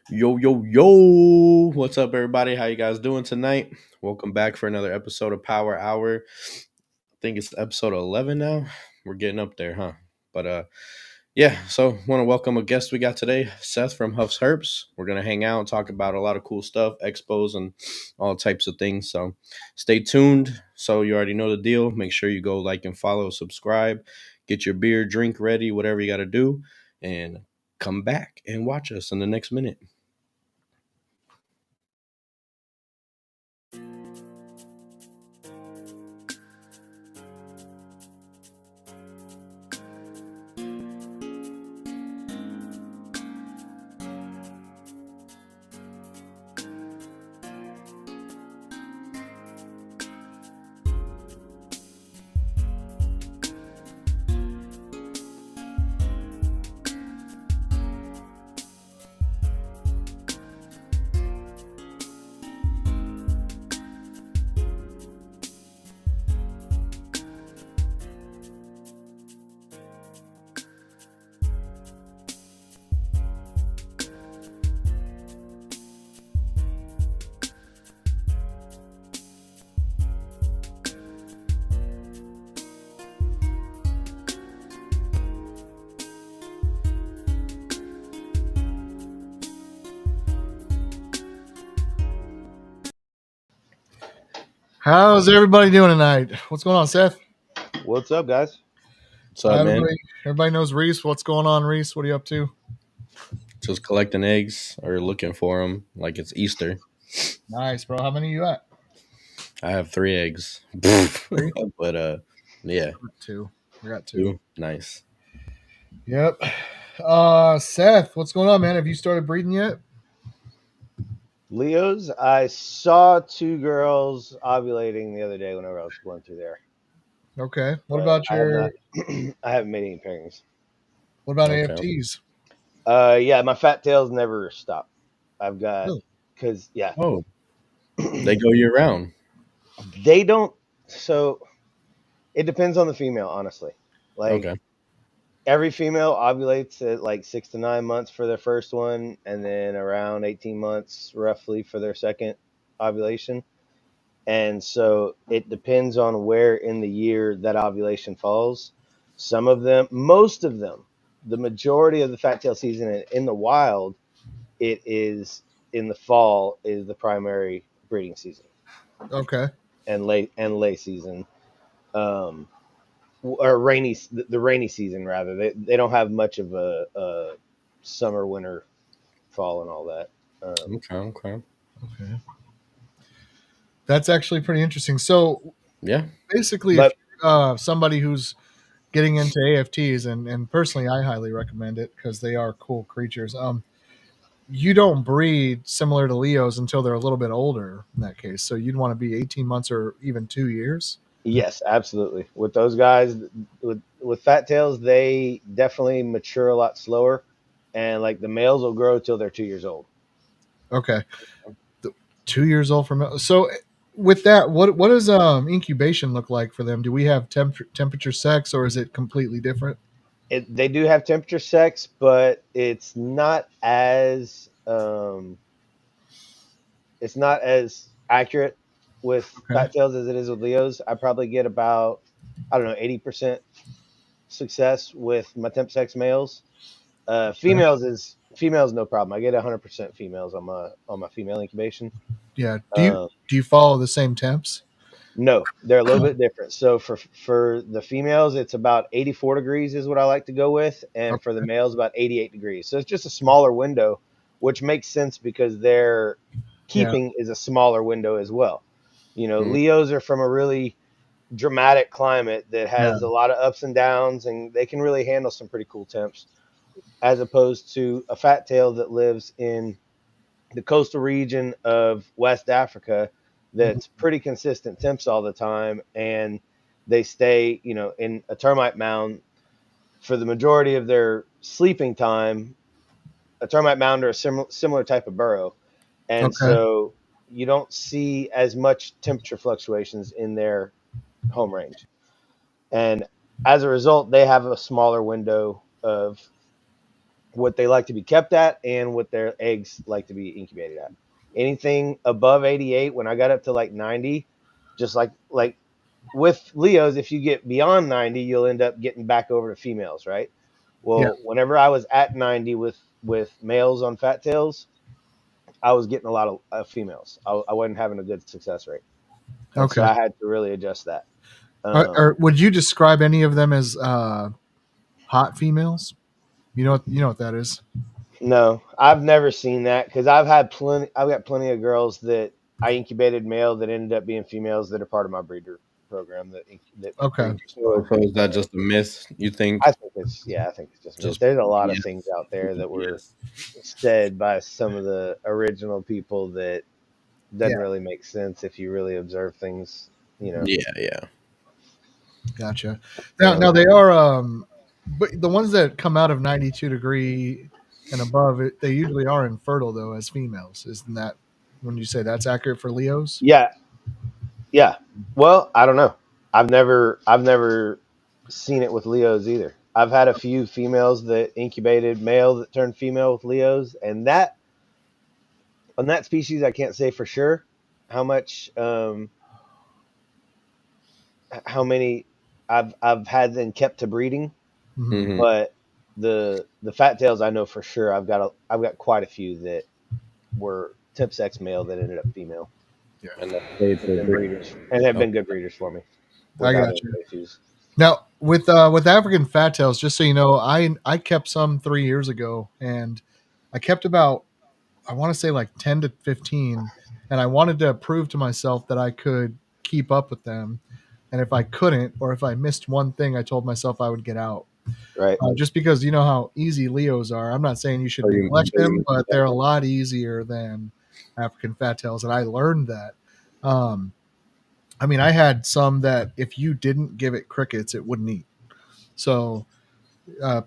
Yo, yo, yo. What's up, everybody? How you guys doing tonight? Welcome back for another episode of Power Hour. I think it's episode 11 now. We're getting up there, huh? But so want to welcome a guest we got today, Seth from Huffs Herps. We're going to hang out and talk about a lot of cool stuff, expos and all types of things. So stay tuned. So you already know the deal. Make sure you go like and follow, subscribe, get your beer, drink ready, whatever you got to do, and come back and watch us in the next minute. How's everybody doing tonight? What's going on, Seth? What's up, guys? What's up, man? Everybody knows Riys. What's going on, Riys? What are you up to? Just collecting eggs or looking for them like it's Easter. Nice, bro. How many you at? I have 3 eggs. Three? But yeah, Two. I got two. 2. Nice. Yep. Seth, what's going on, man? Have you started breeding yet? Leos, I saw 2 girls ovulating the other day whenever I was going through there. Okay. What But about I have your? not, I haven't made any pairings. What about Okay. AFTs? Yeah, my fat tails never stop. I've got Really? because Oh, they go year round. they don't. So it depends on the female, honestly. Like Okay. every female ovulates at like 6 to 9 months for their first one, and then around 18 months roughly for their second ovulation. And so it depends on where in the year that ovulation falls. Some of them, most of them, the majority of the fat tail season in the wild, it is in the fall is the primary breeding season Okay. and lay season, or the rainy season rather. They don't have much of a summer, winter, fall, and all that. Okay. Okay. That's actually pretty interesting. So Yeah. basically, if But you're somebody who's getting into AFTs, and personally, I highly recommend it because they are cool creatures. You don't breed similar to Leos until they're a little bit older in that case. So you'd want to be 18 months or even 2 years. yes, absolutely. With those guys, with fat tails, they definitely mature a lot slower, and like the males will grow till they're 2 years old. Okay. 2 years old from so with that, what does incubation look like for them? Do we have temperature sex or is it completely different? They do have temperature sex, but it's not as accurate with Okay. fat tails as it is with Leos. I probably get about, I don't know, 80% success with my temp sex males. Okay. Females no problem. I get 100% females on my female incubation. Yeah. Um, Do you follow the same temps? no, they're a little bit different. So for the females, it's about 84 degrees is what I like to go with, and for the Okay. males, about 88 degrees. So it's just a smaller window, which makes sense because their Yeah. keeping is a smaller window as well. You know, Mm. Leos are from a really dramatic climate that Yeah. has a lot of ups and downs, and they can really handle some pretty cool temps, as opposed to a fat tail that lives in the coastal region of West Africa Mhm. that's pretty consistent temps all the time, and they stay, in a termite mound for the majority of their sleeping time. A termite mound or a similar type of burrow, and Okay. so you don't see as much temperature fluctuations in their home range, and as a result, they have a smaller window of what they like to be kept at and what their eggs like to be incubated at. Anything above 88, when I got up to like 90, just like with Leos, if you get beyond 90, you'll end up getting back over to females, right? Yeah. Well, whenever I was at 90 with males on fat tails, I was getting a lot of females. I wasn't having a good success rate, and so Okay. I had to really adjust that. Or would you describe any of them as hot females? You know what that is. No, I've never seen that because I've got plenty of girls that I incubated male that ended up being females that are part of my breeder program that Okay. breed just So, for. so is that just a myth? You think? I think it's just myth. Just There's a lot of yes, things out there that were yes, said by some of the original people that doesn't Yeah. really make sense if you really observe things. yeah. Gotcha. Now they are but the ones that come out of 92 degree and above it, they usually are infertile though as females. Isn't that when you say that's accurate for Leos? Yeah, yeah. Well, I don't know. I've never seen it with Leos either. I've had a few females that incubated male that turned female with Leos, and that on that species, I can't say for sure how much, how many I've had them kept to breeding, Mm-hmm. Hmm. but the fat tails I know for sure. I've got quite a few that were tip sex male that ended up female, Yeah. And that stayed and for been breeders, and have been good breeders for me I without any gotcha. issues. Now with African fat tails, just so you know, I kept some 3 years ago, and I kept about I want to say like 10 to 15, and I wanted to prove to myself that I could keep up with them, and if I couldn't or if I missed one thing, I told myself I would get out. Right. Just because you know how easy Leos are. I'm not saying you should So neglect them, but yeah. they're a lot easier than African fat tails, and I learned that. Um, I mean, I had some that if you didn't give it crickets, it wouldn't eat. So,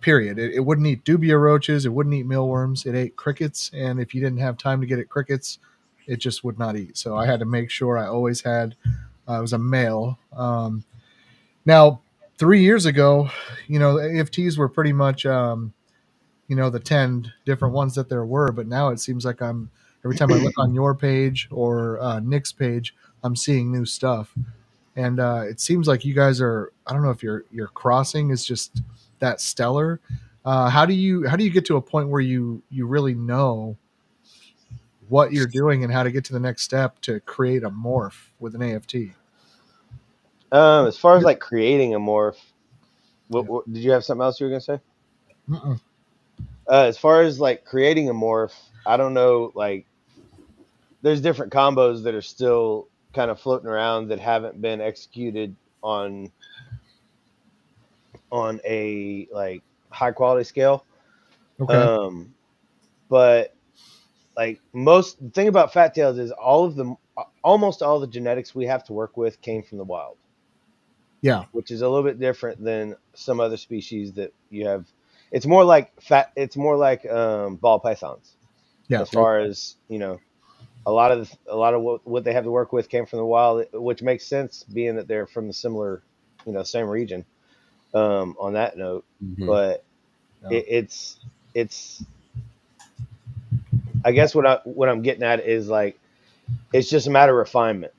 period. It wouldn't eat dubia roaches. It wouldn't eat mealworms. It ate crickets, and if you didn't have time to get it crickets, it just would not eat. So I had to make sure I always had. It was a male. Now, 3 years ago, AFTs were pretty much, the 10 different ones that there were, but now it seems like every time I look on your page or Nick's page, I'm seeing new stuff. And it seems like you guys are, I don't know if your crossing is just that stellar. How do you get to a point where you really know what you're doing and how to get to the next step to create a morph with an AFT? As far as like creating a morph, Yeah. what did you have something else you were gonna say? Mm-mm. As far as like creating a morph, I don't know. Like, there's different combos that are still kind of floating around that haven't been executed on a like high quality scale. Okay. Um, but like the thing about fat tails is almost all the genetics we have to work with came from the wild, Yeah. which is a little bit different than some other species that you have. It's more like ball pythons Yeah. as far as a lot of what they have to work with came from the wild, which makes sense being that they're from the similar, same region. On that note, Mhm. but Yeah. it's I guess what I'm getting at is like it's just a matter of refinement.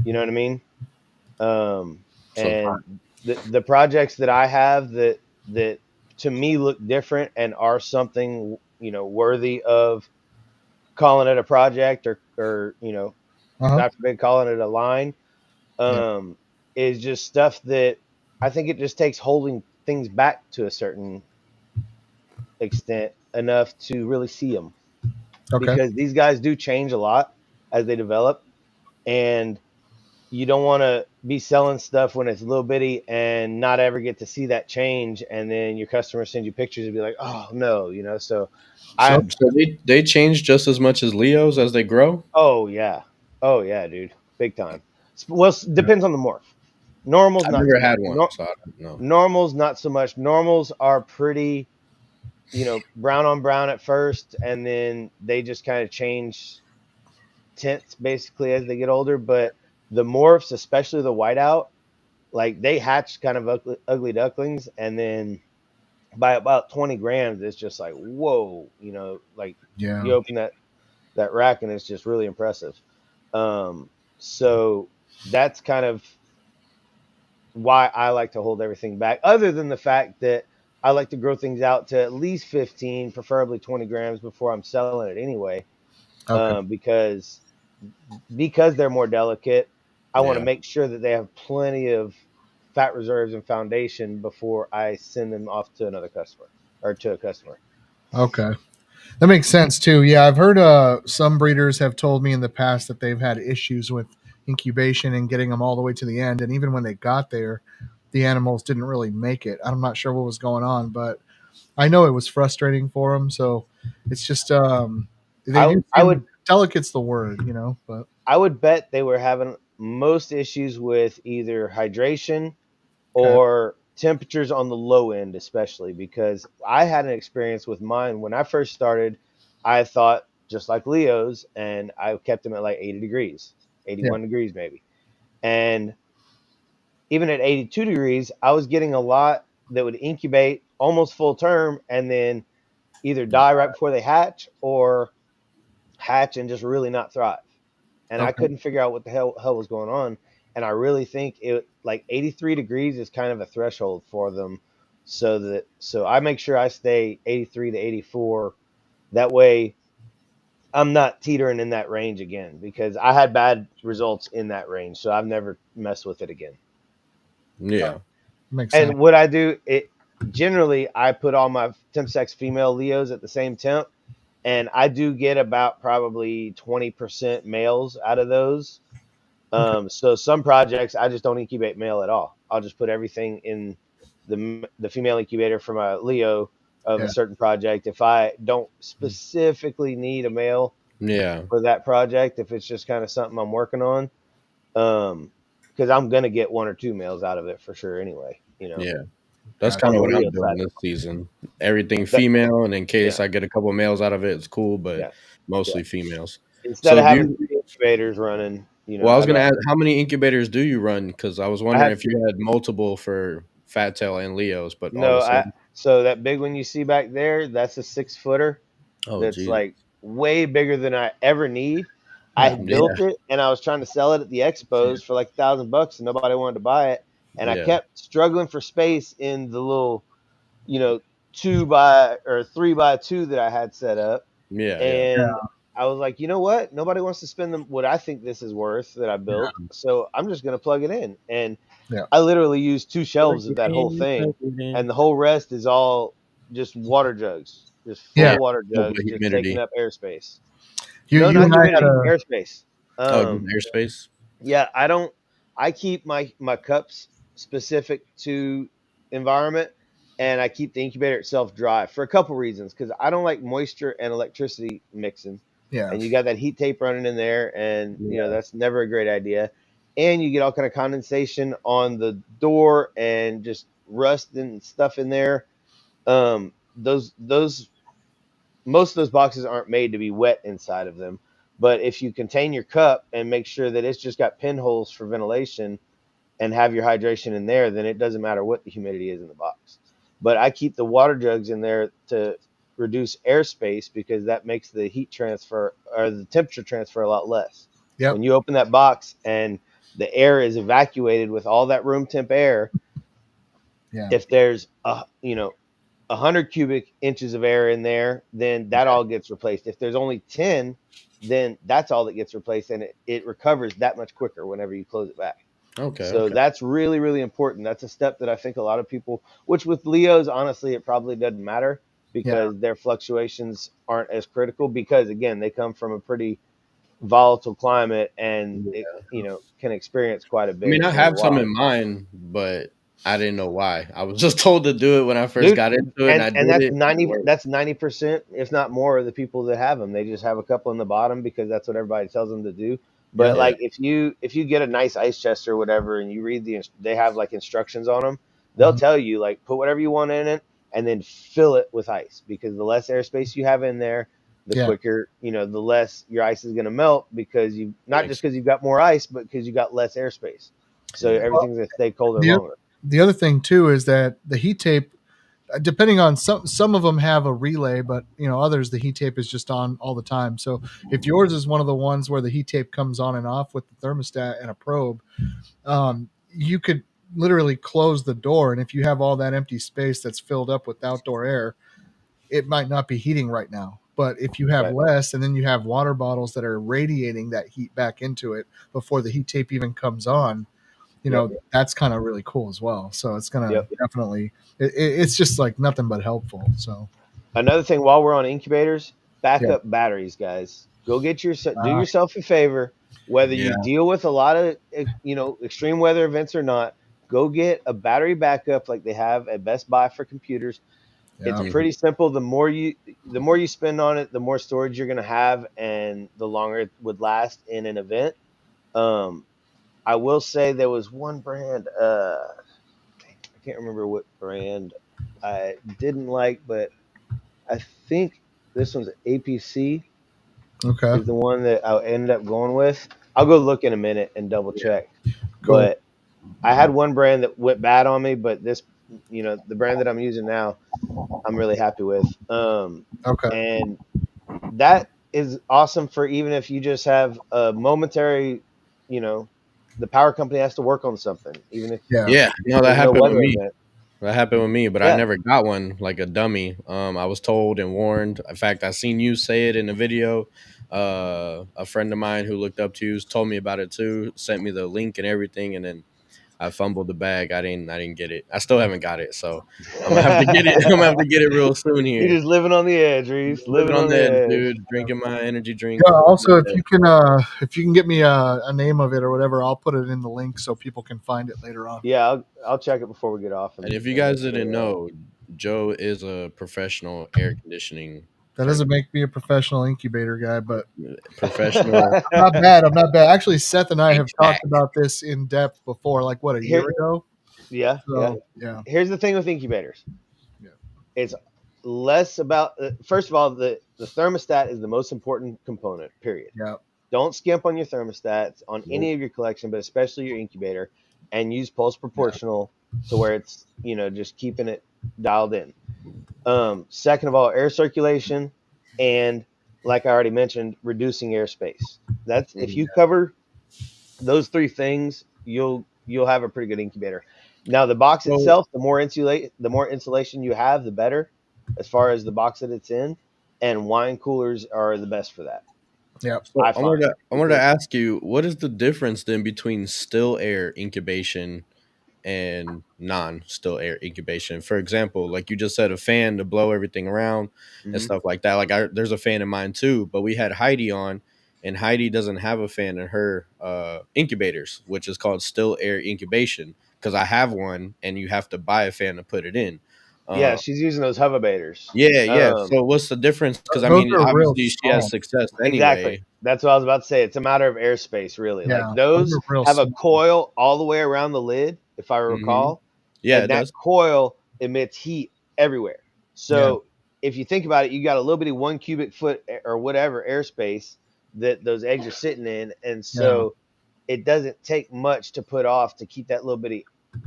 You know what I mean? So And the projects that I have that to me look different and are something worthy of calling it a project or Uh-huh. God forbid calling it a line, Yeah. um, is just stuff that I think it just takes holding things back to a certain extent enough to really see them, Okay. because these guys do change a lot as they develop, and you don't want to be selling stuff when it's little bitty and not ever get to see that change, and then your customers send you pictures and be like, oh no, so So I they change just as much as Leos as they grow. oh yeah, dude, big time. Well, depends on the morph. Normals I've not never so much. had one, so I don't know. Normals not so much. Normals are pretty, brown on brown at first, and then they just kind of change tints basically as they get older. But the morphs, especially the whiteout, like they hatch kind of ugly ducklings, and then by about 20 grams, it's just like, whoa, like Yeah. you open that rack and it's just really impressive. So that's kind of why I like to hold everything back, other than the fact that I like to grow things out to at least 15, preferably 20 grams before I'm selling it anyway. Okay. Because they're more delicate, I want to Yeah. make sure that they have plenty of fat reserves and foundation before I send them off to another customer or to a customer. Okay. That makes sense too. Yeah, I've heard some breeders have told me in the past that they've had issues with incubation and getting them all the way to the end, and even when they got there, the animals didn't really make it. I'm not sure what was going on, but I know it was frustrating for them. So it's just they I do I would seem delicate's the word, But I would bet they were having most issues with either hydration okay, or temperatures on the low end, especially because I had an experience with mine when I first started. I thought just like Leo's, and I kept them at like 80 degrees, yeah, 81 degrees maybe. And even at 82 degrees, I was getting a lot that would incubate almost full term and then either die right before they hatch or hatch and just really not thrive. And I okay, couldn't figure out what the hell was going on. And I really think it like 83 degrees is kind of a threshold for them, so I make sure I stay 83 to 84. That way I'm not teetering in that range again because I had bad results in that range, so I've never messed with it again. Yeah. makes sense. And what I do, it generally I put all my temp sex female Leos at the same temp, and I do get about probably 20% males out of those. Okay, So some projects I just don't incubate male at all. I'll just put everything in the female incubator for my Leo of yeah, a certain project. If I don't specifically need a male Yeah. for that project, if it's just kind of something I'm working on, because I'm gonna get one or two males out of it for sure anyway. Yeah. That's gotcha. kind On of the what Leo I'm side. doing this season. Everything That, female, and in case yeah, I get a couple males out of it, it's cool, but yeah, yeah. mostly females. Instead So of do having you three incubators running, well, I was I'd gonna rather. ask how many incubators do you run? Because I was I wondering have if three. you had multiple for Fat Tail and Leos, but all No, the I same. so that big one you see back there, that's a 6 footer. Oh That's Jesus. like way bigger than I ever need. I Yeah, had Yeah. built it and I was trying to sell it at the expos for like $1,000 and nobody wanted to buy it. And I Yeah. kept struggling for space in the little, you know, 3x2 that I had set up. Yeah. Yeah. And I was like, you know what? Nobody wants to spend what I think this is worth that I yeah, built. So I'm just going to plug it in. And yeah. I literally used 2 shelves of Plug that it whole in, plug thing. it in. And the whole rest is all just water jugs, just Yeah. full water Oh, but jugs, just taking humidity. up airspace. You No, you not and I had humidity, a airspace. Oh, just Um, airspace. yeah, I don't. I keep my cups specific to environment, and I keep the incubator itself dry for a couple reasons. Because I don't like moisture and electricity mixing, yeah, and you got that heat tape running in there, and Yeah. that's never a great idea. And you get all kind of condensation on the door and just rust and stuff in there. Those most of those boxes aren't made to be wet inside of them. But if you contain your cup and make sure that it's just got pinholes for ventilation and have your hydration in there, then it doesn't matter what the humidity is in the box. But I keep the water jugs in there to reduce airspace because that makes the heat transfer or the temperature transfer a lot less. yep, When you open that box and the air is evacuated with all that room temp air, yeah, if there's 100 cubic inches of air in there, then that all gets replaced. If there's only 10, then that's all that gets replaced, and it recovers that much quicker whenever you close it back. Okay. So Okay. that's really, really important. That's a step that I think a lot of people, which with Leos, honestly, it probably doesn't matter yeah, because their fluctuations aren't as critical because, again, they come from a pretty volatile climate and it, can experience quite a I mean, bit I in the have some wild. in mind, but I didn't know why. I was just told to do it when I first Dude, got into it, and I and did that's it. And it 90 worked. that's 90%, if not more, of the people that have them. They just have a couple in the bottom because that's what everybody tells them to do. But yep, Yeah. like if you get a nice ice chest or whatever and you read they have like instructions on them, they'll mhm, tell you like put whatever you want in it and then fill it with ice because the less airspace you have in there, the yeah, quicker, the less your ice is going to melt because you not just Thanks. because you've got more ice, but because you got less airspace. So Yeah. Well, everything's going to stay colder the longer. the other thing too is that the heat tape depending on some of them have a relay, but others the heat tape is just on all the time. So if yours is one of the ones where the heat tape comes on and off with the thermostat and a probe, you could literally close the door, and if you have all that empty space that's filled up with outdoor air, it might not be heating right now. But if you have less, and then you have water bottles that are radiating that heat back into it before the heat tape even comes on, that's kind of really cool as well. So it's going to definitely, it's just like nothing but helpful. So another thing, while we're on incubators, backup batteries, guys. Go get do yourself a favor, whether you deal with a lot of extreme weather events or not. Go get a battery backup like they have at Best Buy for computers. It's pretty simple. The more you spend on it, the more storage you're going to have, and the longer it would last in an event. I will say there was one brand. I can't remember what brand I didn't like, but I think this one's APC. Okay, is the one that I ended up going with. I'll go look in a minute and double check. Cool. But I had one brand that went bad on me, but this, the brand that I'm using now, I'm really happy with. Okay. And that is awesome for even if you just have a momentary, the power company has to work on something, even if no, that happened with me. That happened with me, but I never got one like a dummy. I was told and warned. In fact, I seen you say it in a video. A friend of mine who looked up to you told me about it too, sent me the link and everything, and then I fumbled the bag. I didn't get it. I still haven't got it, so I'm gonna have to get it. I'm gonna have to get it real soon here. You're just living on the edge, Riys. Living on the edge, dude. Drinking my energy drink. Yeah. Also, if you can get me a name of it or whatever, I'll put it in the link so people can find it later on. Yeah, I'll check it before we get off. And if you guys didn't know, Joe is a professional air conditioning. That doesn't make me a professional incubator guy, but professional. I'm not bad. Actually, Seth and I have talked about this in depth before, like a year ago. Yeah. Here's the thing with incubators. Yeah. It's less about, first of all, the thermostat is the most important component, period. Yeah. Don't skimp on your thermostats on any of your collection, but especially your incubator, and use pulse proportional to where it's, just keeping it dialed in. Second of all, air circulation, and like I already mentioned, reducing airspace. That's if you cover those three things, you'll have a pretty good incubator. Now, the box itself, the more insulation you have, the better, as far as the box that it's in, and wine coolers are the best for that. Yeah. So I wanted to ask you, what is the difference then between still air incubation and non-still air incubation? For example, like you just said, a fan to blow everything around and stuff like that. Like there's a fan in mine too, but we had Heidi on, and Heidi doesn't have a fan in her incubators, which is called still air incubation, because I have one, and you have to buy a fan to put it in. Yeah, she's using those hoverbators. Yeah. So what's the difference? Because I mean, obviously she has success anyway. Exactly. That's what I was about to say. It's a matter of airspace, really. Yeah, like those have a coil all the way around the lid, if I recall. Yeah, and that coil emits heat everywhere. So if you think about it, you got a little bitty 1 cubic foot or whatever airspace that those eggs are sitting in, and so it doesn't take much to put off to keep that little bitty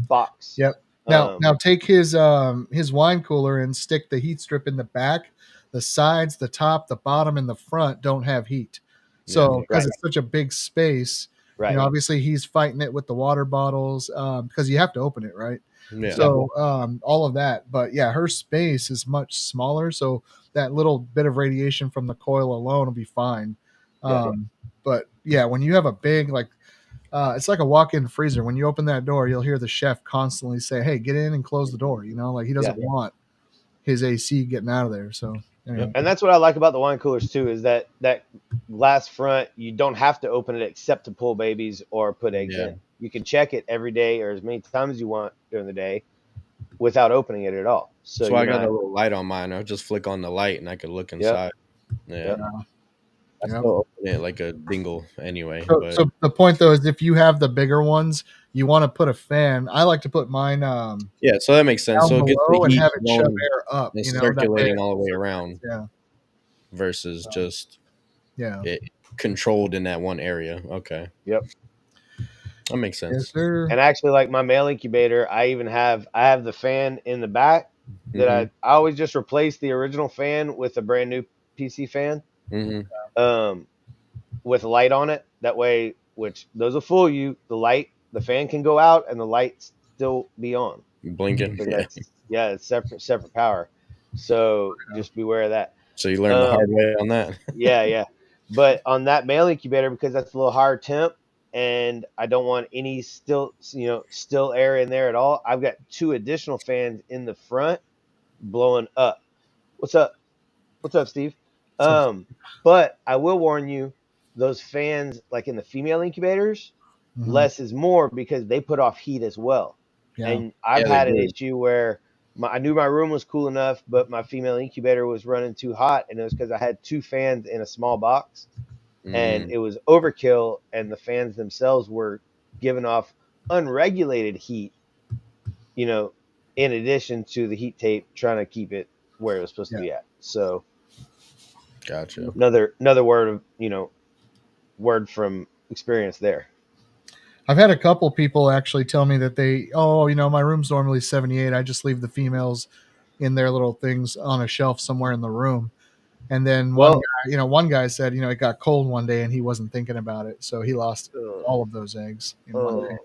box. Yep. Now take his wine cooler and stick the heat strip in the back. The sides, the top, the bottom, and the front don't have heat. So because it's such a big space, obviously he's fighting it with the water bottles because you have to open it, right? Yeah. So all of that. But yeah, her space is much smaller. So that little bit of radiation from the coil alone will be fine. But yeah, when you have a big, like, it's like a walk-in freezer. When you open that door, you'll hear the chef constantly say, "Hey, get in and close the door." Like he doesn't want his AC getting out of there. So, and that's what I like about the wine coolers too, is that glass front. You don't have to open it except to pull babies or put eggs in. You can check it every day or as many times as you want during the day without opening it at all. So I got a little light on mine. I'll just flick on the light and I could look inside. I still open it like a dingle anyway. So the point though is, if you have the bigger ones, you want to put a fan. I like to put mine. So that makes sense. So it gets the heat and have it shove air up, and circulating all the way around. Versus just it controlled in that one area. Okay. Yep. That makes sense. Yes, sir. And actually, like my male incubator, I have the fan in the back, that I always just replace the original fan with a brand new PC fan, with a light on it. That way, which those will fool you. The fan can go out and the light still be on. Blinking. Yeah. It's separate power. So just beware of that. So you learned the hard way on that. Yeah. But on that male incubator, because that's a little higher temp, and I don't want any still air in there at all, I've got 2 additional fans in the front blowing up. What's up, Steve? But I will warn you, those fans, like in the female incubators, less is more, because they put off heat as well. Yeah. And I've had an issue where I knew my room was cool enough, but my female incubator was running too hot, and it was because I had 2 fans in a small box, and it was overkill, and the fans themselves were giving off unregulated heat, in addition to the heat tape trying to keep it where it was supposed to be at. So, gotcha. Another word from experience there. I've had a couple people actually tell me that my room's normally 78. I just leave the females in their little things on a shelf somewhere in the room. And then one guy said, it got cold one day and he wasn't thinking about it. So he lost all of those eggs in one day.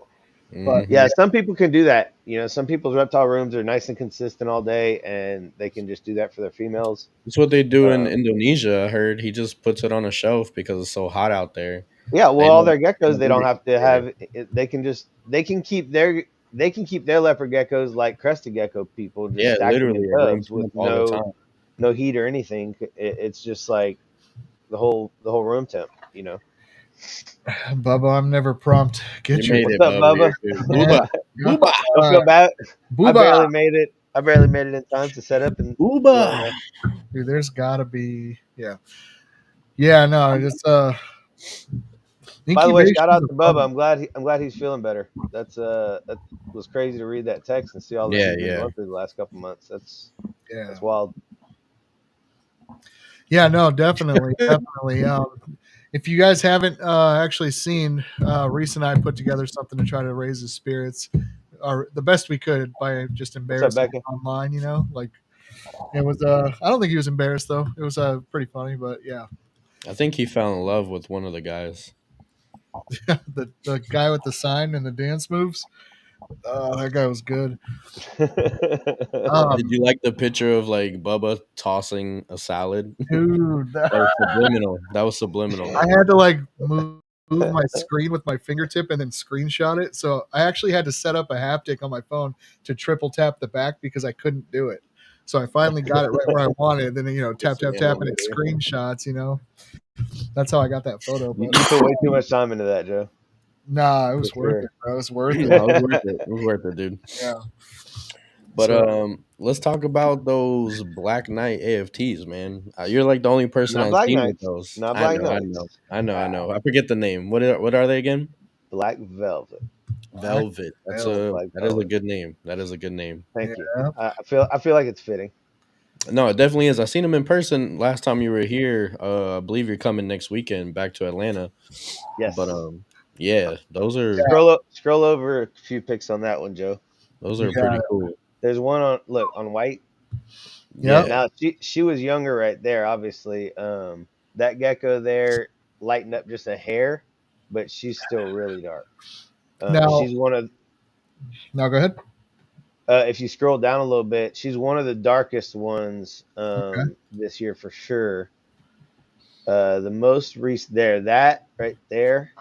But yeah, some people can do that. Some people's reptile rooms are nice and consistent all day, and they can just do that for their females. That's what they do in Indonesia. I heard he just puts it on a shelf because it's so hot out there. Yeah, well, all their geckos, they don't have to have. They can keep their leopard geckos like crested gecko people. Just stack them in tubs with no heat or anything. It's just like the whole room temp. Bubba, I'm never prompt. What's up, Bubba? Booba. Don't feel bad. Booba. I barely made it in time to set up and Booba. Dude, there's gotta be no, it's By the way, shout out to Bubba. I'm glad he's feeling better. That was crazy to read that text and see all that he's been going through the last couple months. That's wild. Yeah, no, definitely. If you guys haven't actually seen, Reese and I put together something to try to raise his spirits, or the best we could, by just embarrassing him online. Like it was. I don't think he was embarrassed though. It was pretty funny, but yeah. I think he fell in love with one of the guys. the guy with the sign and the dance moves. That guy was good. Did you like the picture of like Bubba tossing a salad? Dude, that was subliminal. That was subliminal. I had to like move my screen with my fingertip and then screenshot it. So I actually had to set up a haptic on my phone to triple tap the back because I couldn't do it. So I finally got it right where I wanted. Then tap and it screenshots. That's how I got that photo. You put way too much time into that, Joe. Nah, it was worth it, bro. It was worth it. It was worth it, dude. Yeah. But let's talk about those Black Knight AFTs, man. You're like the only person I've seen with those. Not Black Knights. I know. I forget the name. What are they again? Black Velvet. Velvet. That is a good name. That is a good name. Thank you. I feel like it's fitting. No, it definitely is. I seen them in person last time you were here. I believe you're coming next weekend back to Atlanta. Yes. But yeah, those are scroll over a few pics on that one, Joe. Those are pretty cool. There's one on white. Yeah. Now she was younger right there, obviously. That gecko there lightened up just a hair, but she's still really dark. She's one of. Now go ahead. If you scroll down a little bit, she's one of the darkest ones this year for sure. The most recent that right there.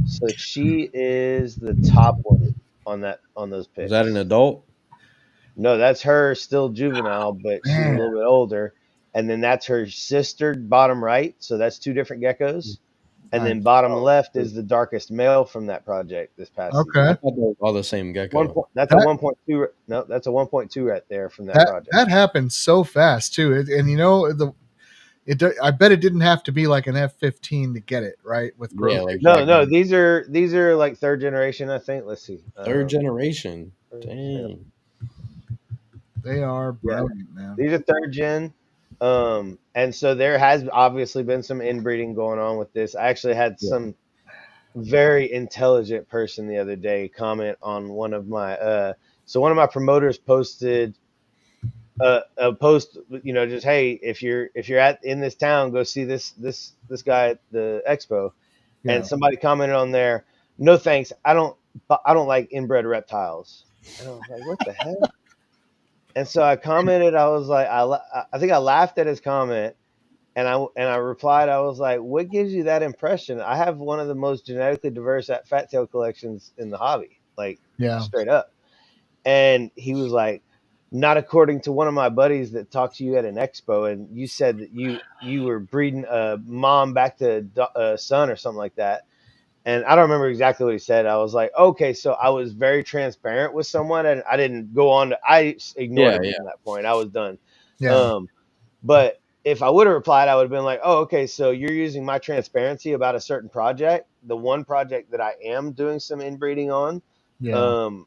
So she is the top one on those pics. Is that an adult? No, that's her still juvenile, but she's a little bit older. And then that's her sister, bottom right. So that's 2 different geckos. And then bottom left is the darkest male from that project this past season. I thought they were all the same gecko. That's a 1.2. No, that's a 1.2 right there from that project. That happened so fast too. I bet it didn't have to be like an F-15 to get it right with growth. No, these are like 3rd generation, I think. Let's see. 3rd generation. Dang. They are brilliant, man. These are 3rd gen. And so there has obviously been some inbreeding going on with this. I actually had some very intelligent person the other day comment on one of my promoters posted a post, just hey, if you're in this town, go see this guy at the expo, Yeah. and somebody commented on there, no thanks, I don't like inbred reptiles, and I was like, what the heck? And so I commented, I was like, I think I laughed at his comment, and I replied, I was like, what gives you that impression? I have one of the most genetically diverse fat tail collections in the hobby, like Yeah. straight up. And he was like, not according to one of my buddies that talked to you at an expo, and you said that you were breeding a mom back to a son or something like that. And I don't remember exactly what he said. I was like, okay, so I was very transparent with someone, and I didn't go on to, I ignored Yeah, him yeah. from that point. I was done. Yeah. But if I would have replied, I would have been like, oh, okay, so you're using my transparency about a certain project, the one project that I am doing some inbreeding on, Yeah. um,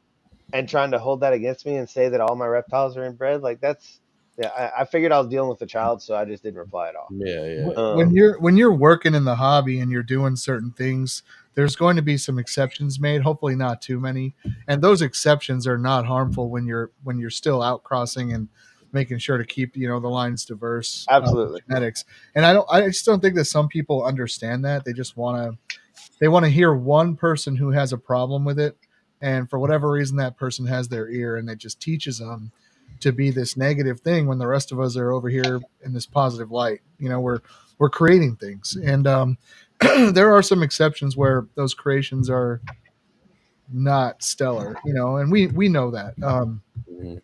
and trying to hold that against me and say that all my reptiles are inbred. Like that's, yeah, I figured I was dealing with a child, so I just didn't reply at all. Yeah, yeah. When you're working in the hobby and you're doing certain things, there's going to be some exceptions made, hopefully not too many, and those exceptions are not harmful when you're still out crossing and making sure to keep the lines diverse, Absolutely. genetics. And I just don't think that some people understand that. They want to hear one person who has a problem with it, and for whatever reason that person has their ear, and it just teaches them to be this negative thing when the rest of us are over here in this positive light. We're creating things, and there are some exceptions where those creations are not stellar, and we know that. Mhm.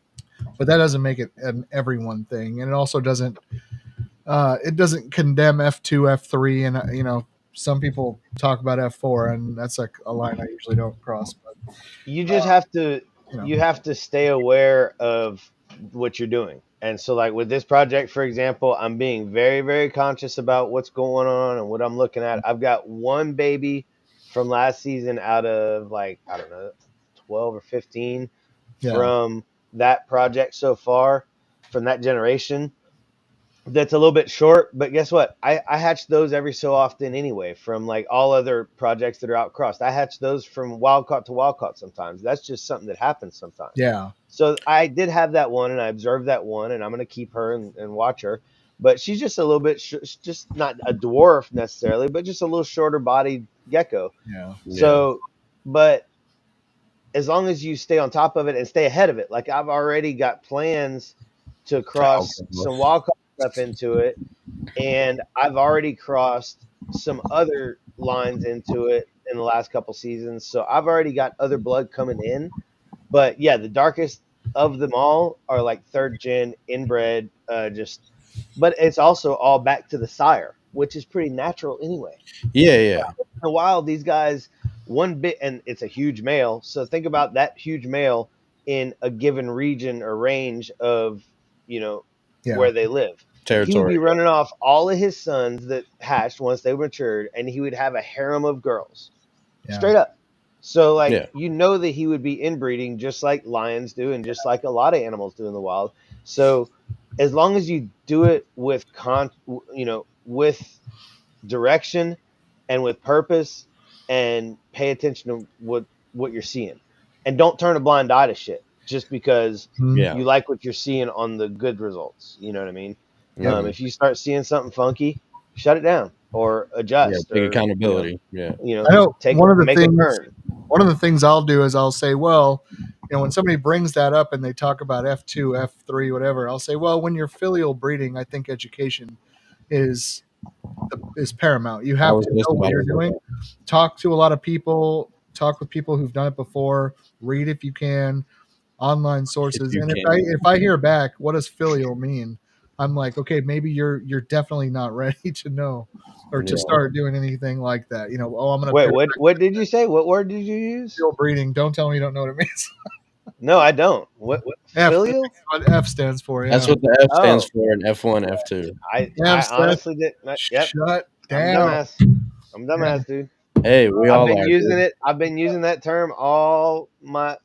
But that doesn't make it an everyone thing, and it doesn't condemn F2, F3, and some people talk about F4, and that's like a line I usually don't cross. But You just have to you know, you have to stay aware of what you're doing. And so like with this project, for example, I'm being very, very conscious about what's going on and what I'm looking at. I've got one baby from last season out of like, I don't know, 12 or 15 yeah, from that project so far, from that generation. That's a little bit short, but guess what? I hatch those every so often anyway from like all other projects that are out crossed. I hatch those from wild caught to wild caught sometimes. That's just something that happens sometimes. yeah, So I did have that one, and I observed that one, and I'm going to keep her and watch her. But she's just a little bit, just not a dwarf necessarily, but just a little shorter bodied gecko. yeah, Yeah. So, but as long as you stay on top of it and stay ahead of it, like I've already got plans to cross some wild caught stuff into it, and I've already crossed some other lines into it in the last couple seasons. So I've already got other blood coming in. But yeah, the darkest of them all are like third gen inbred, but it's also all back to the sire, which is pretty natural anyway. Yeah, yeah. In the wild, these guys, one bit, and it's a huge male. So think about that huge male in a given region or range of, you know, yeah, where they live. He would Territory. be running off all of his sons that hatched once they matured, and he would have a harem of girls, yeah, straight up. So, like, Yeah. that he would be inbreeding just like lions do, and just like a lot of animals do in the wild. So, as long as you do it with with direction and with purpose, and pay attention to what you're seeing, and don't turn a blind eye to shit just because Mhm. Yeah. you like what you're seeing on the good results. You know what I mean? Mhm. If you start seeing something funky, shut it down or Yeah. adjust, Take or accountability. Yeah. I know take one of the make a things turn. one of the things I'll do is I'll say, well, when somebody brings that up and they talk about F2, F3, whatever, I'll say, well, when you're filial breeding, I think education is is paramount. You I have was to just know what about you're to say doing. that. Talk to a lot of people. Talk with people who've done it before. Read if you can. Online If sources. you And can. if I hear back, what does filial mean? I'm like, okay, maybe you're definitely not ready to know or to Yeah. start doing anything like that. Oh, I'm gonna Wait, pair what did you say? What word did you use? filial breeding. Don't tell me you don't know what it means. No, I don't. What F. That's filial? what F stands for. That's Yeah. what the F stands Oh, for in F1, F2. Yeah, I Seth, honestly did not. Yep, shut I'm down. dumbass. I'm Yeah. dumbass, dude. Hey, we I've all been are, using dude. it. I've been using that term all my,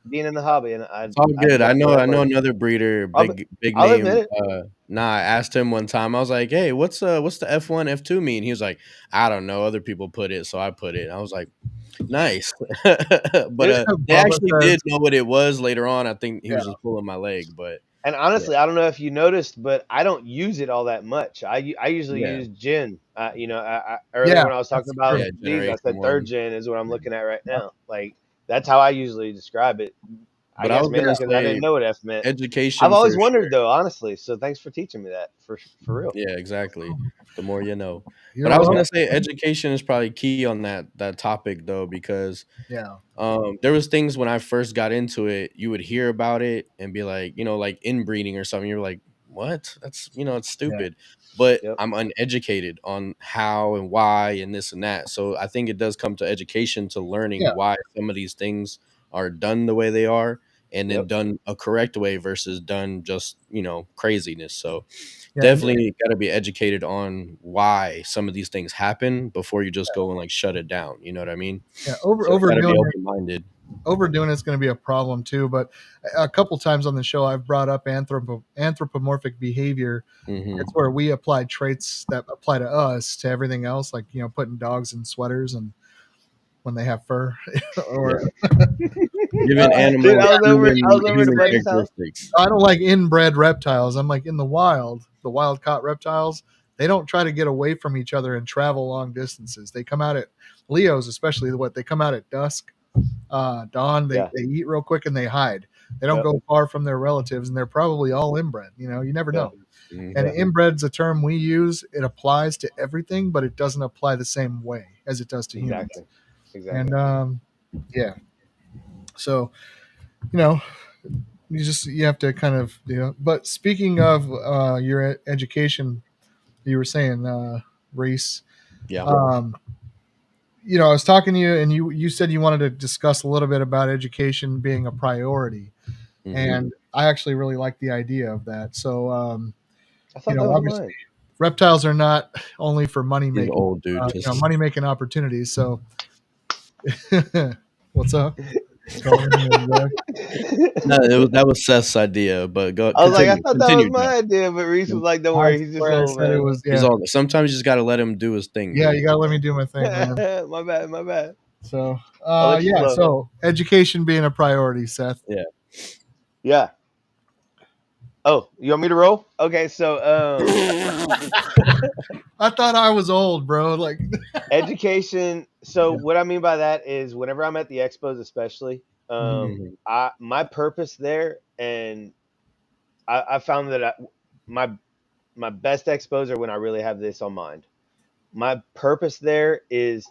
being in the hobby, and It's all I good. I know definitely have I know learned. another breeder, I'll, big I'll admit name. it. I asked him one time. I was like, "Hey, what's the F1, F2 mean?" He was like, "I don't know. Other people put it, so I put it." I was like, "Nice." But Dude, they Bubba actually says, did know what it was later on. I think he yeah. was just pulling my leg, but And honestly, I don't know if you noticed, but I don't use it all that much. I usually use Gen. Earlier when I was talking about these, I said third gen is what I'm looking at right now. Like that's how I usually describe it. I But I guess was maybe gonna because I didn't say know what F meant. I've education always for wondered sure. though, honestly. So thanks for teaching me that for real. Yeah, exactly. The more you know. You're But I was welcome. gonna say education is probably key on that topic though, because Yeah. there was things when I first got into it, you would hear about it and be like, like inbreeding or something. You're like, what? That's it's Yeah. stupid. But Yep. I'm uneducated on how and why and this and that. So I think it does come to education, to learning Yeah. why some of these things are done the way they are, and then Yep. done a correct way versus done just, craziness. So Yeah. definitely got to be educated on why some of these things happen before you just go and like shut it down. You know what I mean? Yeah. So got to be Overdoing it. open minded. Overdoing it's going to be a problem too. But a couple times on the show, I've brought up anthropomorphic behavior. Mm-hmm. It's where we apply traits that apply to us to everything else, like putting dogs in sweaters and when they have fur, or Giving Dude, animals I was over at a human buddy's house. characteristics. I don't like inbred reptiles. I'm like, in the wild caught reptiles, they don't try to get away from each other and travel long distances. They come out at Leos, especially they come out at dusk, dawn. They eat real quick and they hide. They don't go far from their relatives, and they're probably all inbred. You never know. Mm-hmm. And inbred's a term we use. It applies to everything, but it doesn't apply the same way as it does to humans. Exactly. And yeah. So, you have to kind of but speaking of your education, you were saying, Reese, Yeah. I was talking to you and you said you wanted to discuss a little bit about education being a priority. Mm-hmm. And I actually really like the idea of that. So I thought that was obviously mine. reptiles are not only for money He's making, old dude. money making opportunities. So what's up? No, that was Seth's idea, but go. I was like, I Continue. thought that was my idea, but Reese was like, "Don't I worry, he's just swear I old, said it man." was. He's all. Sometimes you just got to let him do his thing. Yeah, dude. you gotta let me do my thing, man. My bad. So, I'll let you flow. so education being a priority, Seth. Yeah. Oh, you want me to roll? Okay, so I thought I was old, bro. Like education. So what I mean by that is whenever I'm at the expos, especially, my purpose there, and I found that my best expos are when I really have this on mind. My purpose there is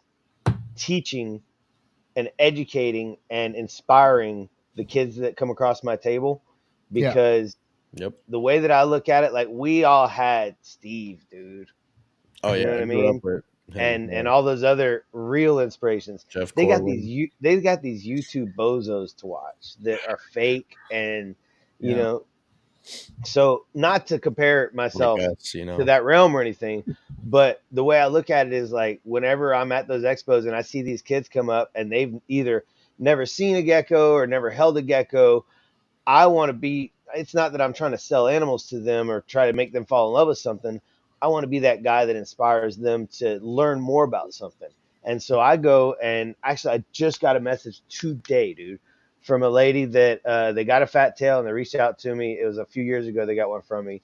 teaching and educating and inspiring the kids that come across my table, because the way that I look at it, like we all had Steve, dude. Oh yeah, you know what I grew mean? up with him, And all those other real inspirations. Jeff They got Corwin. these YouTube bozos to watch that are fake, and so not to compare myself to that realm or anything, but the way I look at it is like whenever I'm at those expos and I see these kids come up and they've either never seen a gecko or never held a gecko, I want to be, it's not that I'm trying to sell animals to them or try to make them fall in love with something. I want to be that guy that inspires them to learn more about something. And so I go, and actually I just got a message today, dude, from a lady that they got a fat tail and they reached out to me. It was a few years ago they got one from me,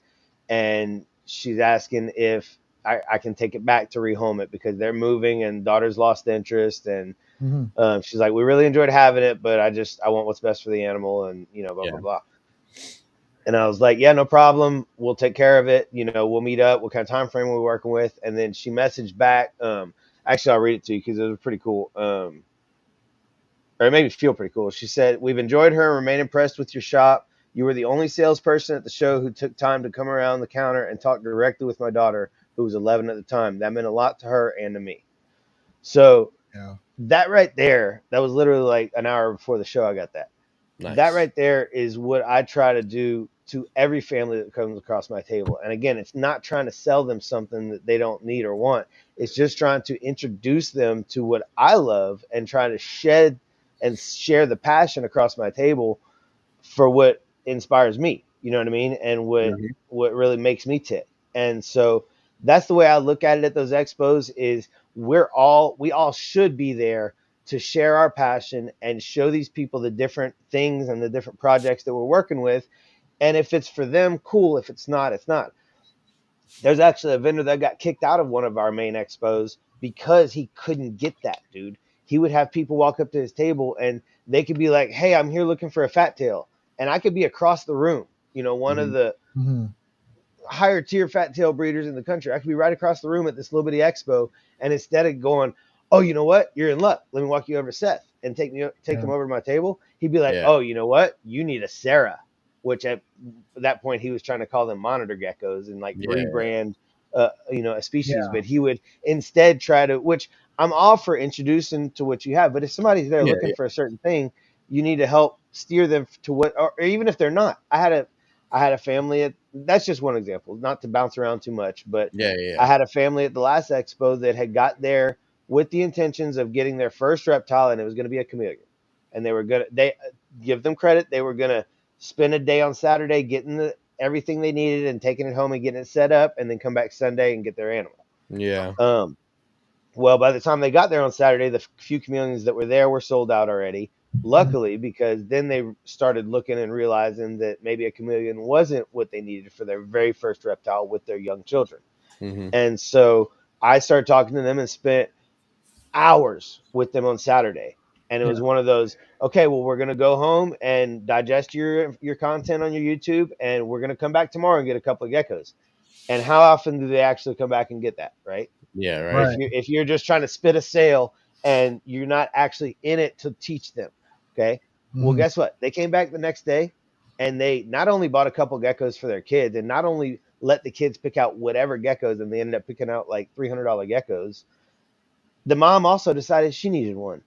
and she's asking if I can take it back to rehome it because they're moving and daughter's lost interest. And she's like, we really enjoyed having it, but I want what's best for the animal, and blah blah. And I was like, yeah, no problem. We'll take care of it. We'll meet up. What kind of time frame we're working with? And then she messaged back. Actually, I'll read it to you because it was pretty cool. Or it made me feel pretty cool. She said, we've enjoyed her and remain impressed with your shop. You were the only salesperson at the show who took time to come around the counter and talk directly with my daughter, who was 11 at the time. That meant a lot to her and to me. So that right there, that was literally like an hour before the show I got that. Nice. That right there is what I try to do to every family that comes across my table. And again, it's not trying to sell them something that they don't need or want. It's just trying to introduce them to what I love and trying to shed and share the passion across my table for what inspires me. You know what I mean? And what really makes me tick. And so that's the way I look at it at those expos is we all should be there to share our passion and show these people the different things and the different projects that we're working with. And if it's for them, cool. If it's not, it's not. There's actually a vendor that got kicked out of one of our main expos because he couldn't get that, dude. He would have people walk up to his table and they could be like, "Hey, I'm here looking for a fat tail," and I could be across the room. One of the higher tier fat tail breeders in the country. I could be right across the room at this little bitty expo, and instead of going, "Oh, you know what? You're in luck. Let me walk you over to Seth and take him over to my table," he'd be like, Yeah. "Oh, you know what? You need a Sarah," which at that point he was trying to call them monitor geckos and like rebrand, a species. But he would instead try to, which I'm all for introducing to what you have. But if somebody's there looking for a certain thing, you need to help steer them to what, or even if they're not. I had a family that's just one example, not to bounce around too much, but I had a family at the last expo that had got there with the intentions of getting their first reptile, and it was going to be a chameleon. And they give them credit. They were going to spend a day on Saturday getting everything they needed and taking it home and getting it set up, and then come back Sunday and get their animal. Yeah. Well, by the time they got there on Saturday, the few chameleons that were there were sold out already. Luckily, because then they started looking and realizing that maybe a chameleon wasn't what they needed for their very first reptile with their young children. And so I started talking to them and spent hours with them on Saturday. And it was one of those, okay, well, we're going to go home and digest your content on your YouTube, and we're going to come back tomorrow and get a couple of geckos. And how often do they actually come back and get that, right? Yeah, right. If you're just trying to spit a sale and you're not actually in it to teach them, okay? Well, guess what? They came back the next day, and they not only bought a couple geckos for their kids, and not only let the kids pick out whatever geckos, and they ended up picking out like $300 geckos. The mom also decided she needed one,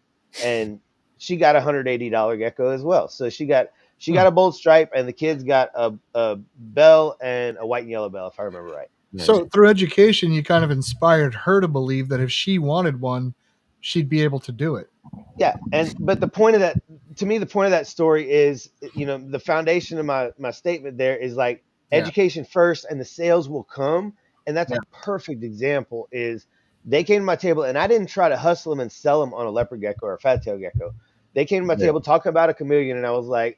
and she got a $180 gecko as well. So she got a bold stripe, and the kids got a bell and a white and yellow bell, if I remember right. So through education, you kind of inspired her to believe that if she wanted one, she'd be able to do it. Yeah, but the point of that, to me, the point of that story is, the foundation of my statement there is like education first, and the sales will come. And that's a perfect example. Is they came to my table, and I didn't try to hustle them and sell them on a leopard gecko or a fat tail gecko. They came to my table talking about a chameleon, and I was like,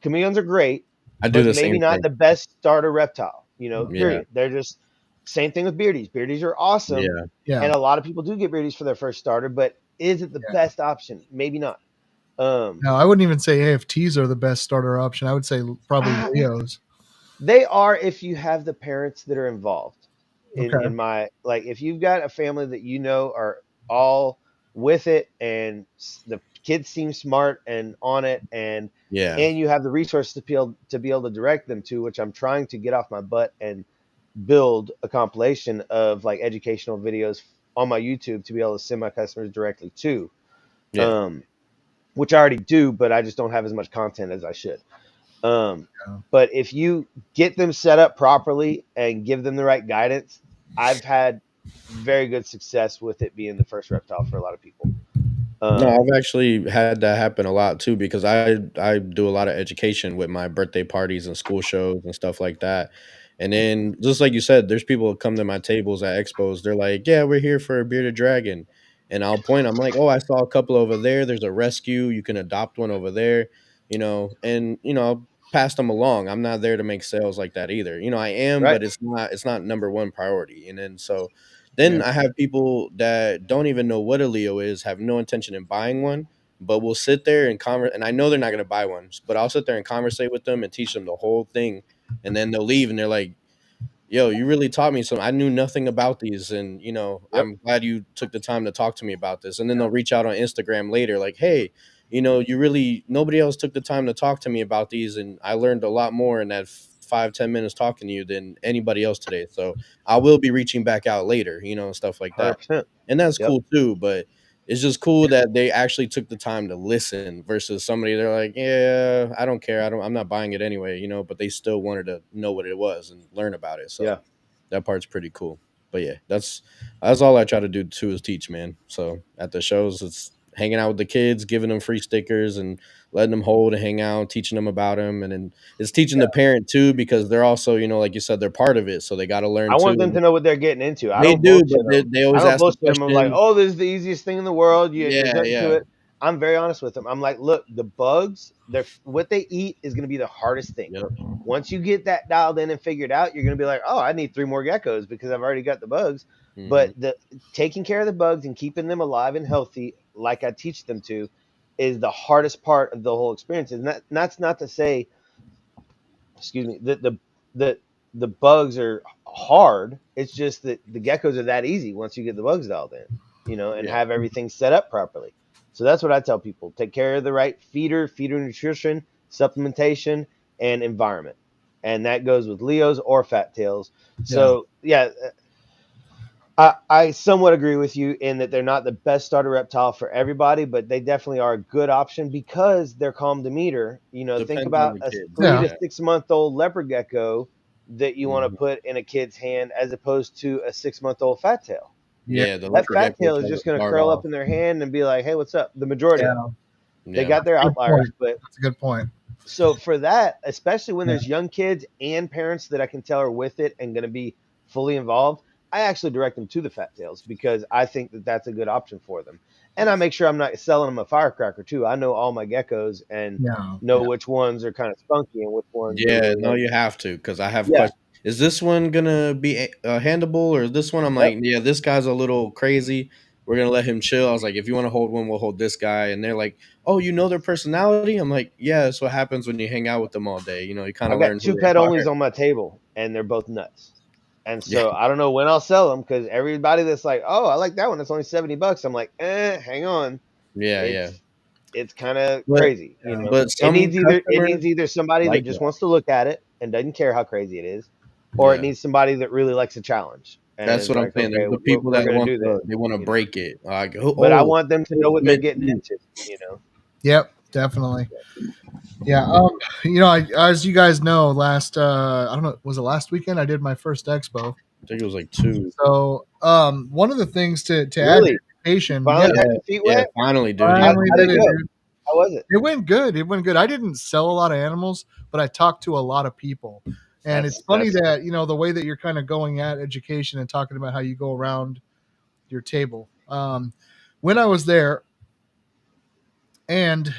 chameleons are great, but maybe not the best starter reptile. Period. They're just same thing with beardies. Beardies are awesome, and a lot of people do get beardies for their first starter, but is it the best option? Maybe not. No, I wouldn't even say AFTs are the best starter option. I would say probably Leos. They are if you have the parents that are involved. In my, like, if you've got a family that are all with it, and the kids seem smart and on it, and you have the resources to be able to direct them to, which I'm trying to get off my butt and build a compilation of like educational videos on my YouTube to be able to send my customers directly to, which I already do, but I just don't have as much content as I should. But if you get them set up properly and give them the right guidance, I've had very good success with it being the first reptile for a lot of people. No, I've actually had that happen a lot too, because I do a lot of education with my birthday parties and school shows and stuff like that. And then, just like you said, there's people who come to my tables at expos. They're like, "Yeah, we're here for a bearded dragon," and I'll point. I'm like, "Oh, I saw a couple over there. There's a rescue. You can adopt one over there." And I'll pass them along. I'm not there to make sales like that either. I am, but it's not number one priority. And then then I have people that don't even know what a Leo is, have no intention in buying one, but will sit there and and I know they're not going to buy one, but I'll sit there and conversate with them and teach them the whole thing. And then they'll leave and they're like, "Yo, you really taught me something. I knew nothing about these. And, I'm glad you took the time to talk to me about this." And then they'll reach out on Instagram later like, "Hey, nobody else took the time to talk to me about these. And I learned a lot more in that 5-10 minutes talking to you than anybody else today. So I will be reaching back out later," stuff like that. 100%. And that's cool too. But it's just cool that they actually took the time to listen versus somebody, they're like, "Yeah, I don't care. I'm not buying it anyway," but they still wanted to know what it was and learn about it. So that part's pretty cool. But yeah, that's all I try to do too, is teach, man. So at the shows, it's hanging out with the kids, giving them free stickers and letting them hold and hang out, teaching them about them. And then it's teaching the parent too, because they're also, like you said, they're part of it. So they got to learn I too. want them to know what they're getting into. I They don't do, bullshit but them. they always I don't ask the bullshit them. I'm like, question. "Oh, this is the easiest thing in the world. There's nothing to it." I'm very honest with them. I'm like, look, the bugs, what they eat is going to be the hardest thing. Yep. Once you get that dialed in and figured out, you're going to be like, oh, I need 3 more geckos because I've already got the bugs. Mhm. But the taking care of the bugs and keeping them alive and healthy, like I teach them to, is the hardest part of the whole experience. And that's not to say, excuse me, that the bugs are hard. It's just that the geckos are that easy once you get the bugs dialed in, and Yeah. have everything set up properly. So that's what I tell people. Take care of the right feeder nutrition, supplementation, and environment. And that goes with Leos or fat tails. So yeah, I somewhat agree with you in that they're not the best starter reptile for everybody, but they definitely are a good option because they're calm to meter. Think Depends about on the a kid. 3 Yeah. to 6 month old leopard gecko that you want to Mhm. put in a kid's hand as opposed to a 6 month old fat tail. Yeah, the That leopard fat gecko tail is just going to start curl off. up in their hand and be like, "Hey, what's up?" The majority of them. They Yeah. got their Good outliers, point. but That's a good point. so for that, especially when there's young kids and parents that I can tell are with it and going to be fully involved, I actually direct them to the fat tails because I think that that's a good option for them. And I make sure I'm not selling them a firecracker too. I know all my geckos and know which ones are kind of spunky and which ones are Yeah, really no, nice. you have to because I have Yeah. questions. Is this one gonna be handable or is this one? I'm like, yeah, this guy's a little crazy. We're gonna let him chill. I was like, if you want to hold one, we'll hold this guy. And they're like, oh, you know their personality? I'm like, yeah, that's what happens when you hang out with them all day. You kind I've of got learn 2 who pet they are. onlys on my table and they're both nuts. And so I don't know when I'll sell them because everybody that's like, oh, I like that one. It's only $70. I'm like, hang on. Yeah. It's kind of But crazy, but It some needs customers either somebody that like just that. wants to look at it and doesn't care how crazy it is, or it Yeah. needs somebody that really likes a challenge and That's is what I'm like, saying. okay, There's the people we're that gonna do this. they want to break it. Like, But I oh, want them to know what they're getting into. Yep, definitely. Yeah. As you guys know, last I don't know, was it last weekend? I did my first expo. I think it was like 2. So, one of the things to add Really, to education, finally got your feet Yeah, wet. finally, dude. How finally did did it it, go? dude. How was it? It went good. It went good. I didn't sell a lot of animals, but I talked to a lot of people. And it's funny that, the way that you're kind of going at education and talking about how you go around your table. When I was there, and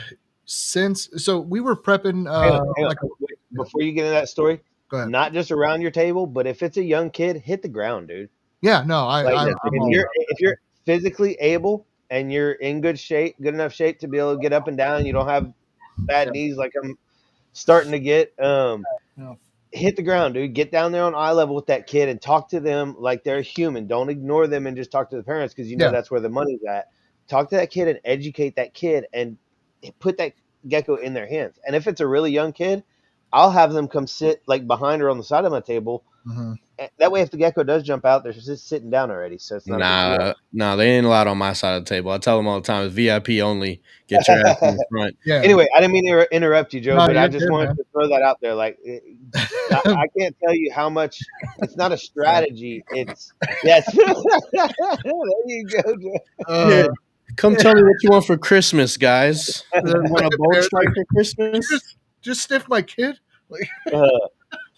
so we were prepping, Hang on. like, Wait, before you get into that story, go ahead. not just around your table, but if it's a young kid, hit the ground, dude. Yeah, no, I'm If you're physically able and you're in good enough shape to be able to get up and down, you don't have bad knees like I'm starting to get, hit the ground, dude. Get down there on eye level with that kid and talk to them like they're human. Don't ignore them and just talk to the parents because that's where the money's at. Talk to that kid and educate that kid and put that gecko in their hands. And if it's a really young kid, I'll have them come sit like behind or on the side of my table. That way, if the gecko does jump out, they're just sitting down already, so it's not a big deal. Nah, they ain't allowed on my side of the table. I tell them all the time, it's VIP only. Get your ass in the front. Yeah. Anyway, I didn't mean to interrupt you, Joe, No, but I you're just good, wanted man. to throw that out there. Like, I can't tell you how much. It's not a strategy. It's yes. There you go, Joe. Yeah. Come tell me what you want for Christmas, guys. You want a bolt strike for Christmas? Just sniff my kid.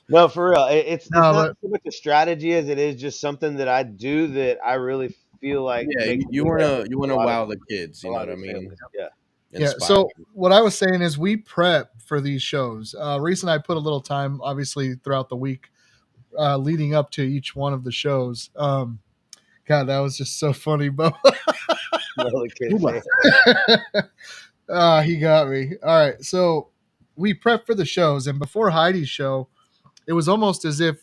No, for real. It's No, not so much a strategy as it is just something that I do that I really feel like Yeah, makes you me wanna wow the kids. You know what I mean? families. Yeah. Yeah. Inspire So them. what I was saying is we prep for these shows. Reese and I put a little time, obviously, throughout the week, leading up to each one of the shows. God, that was just so funny, Bo. He got me. All right. So we prepped for the shows, and before Heidi's show, it was almost as if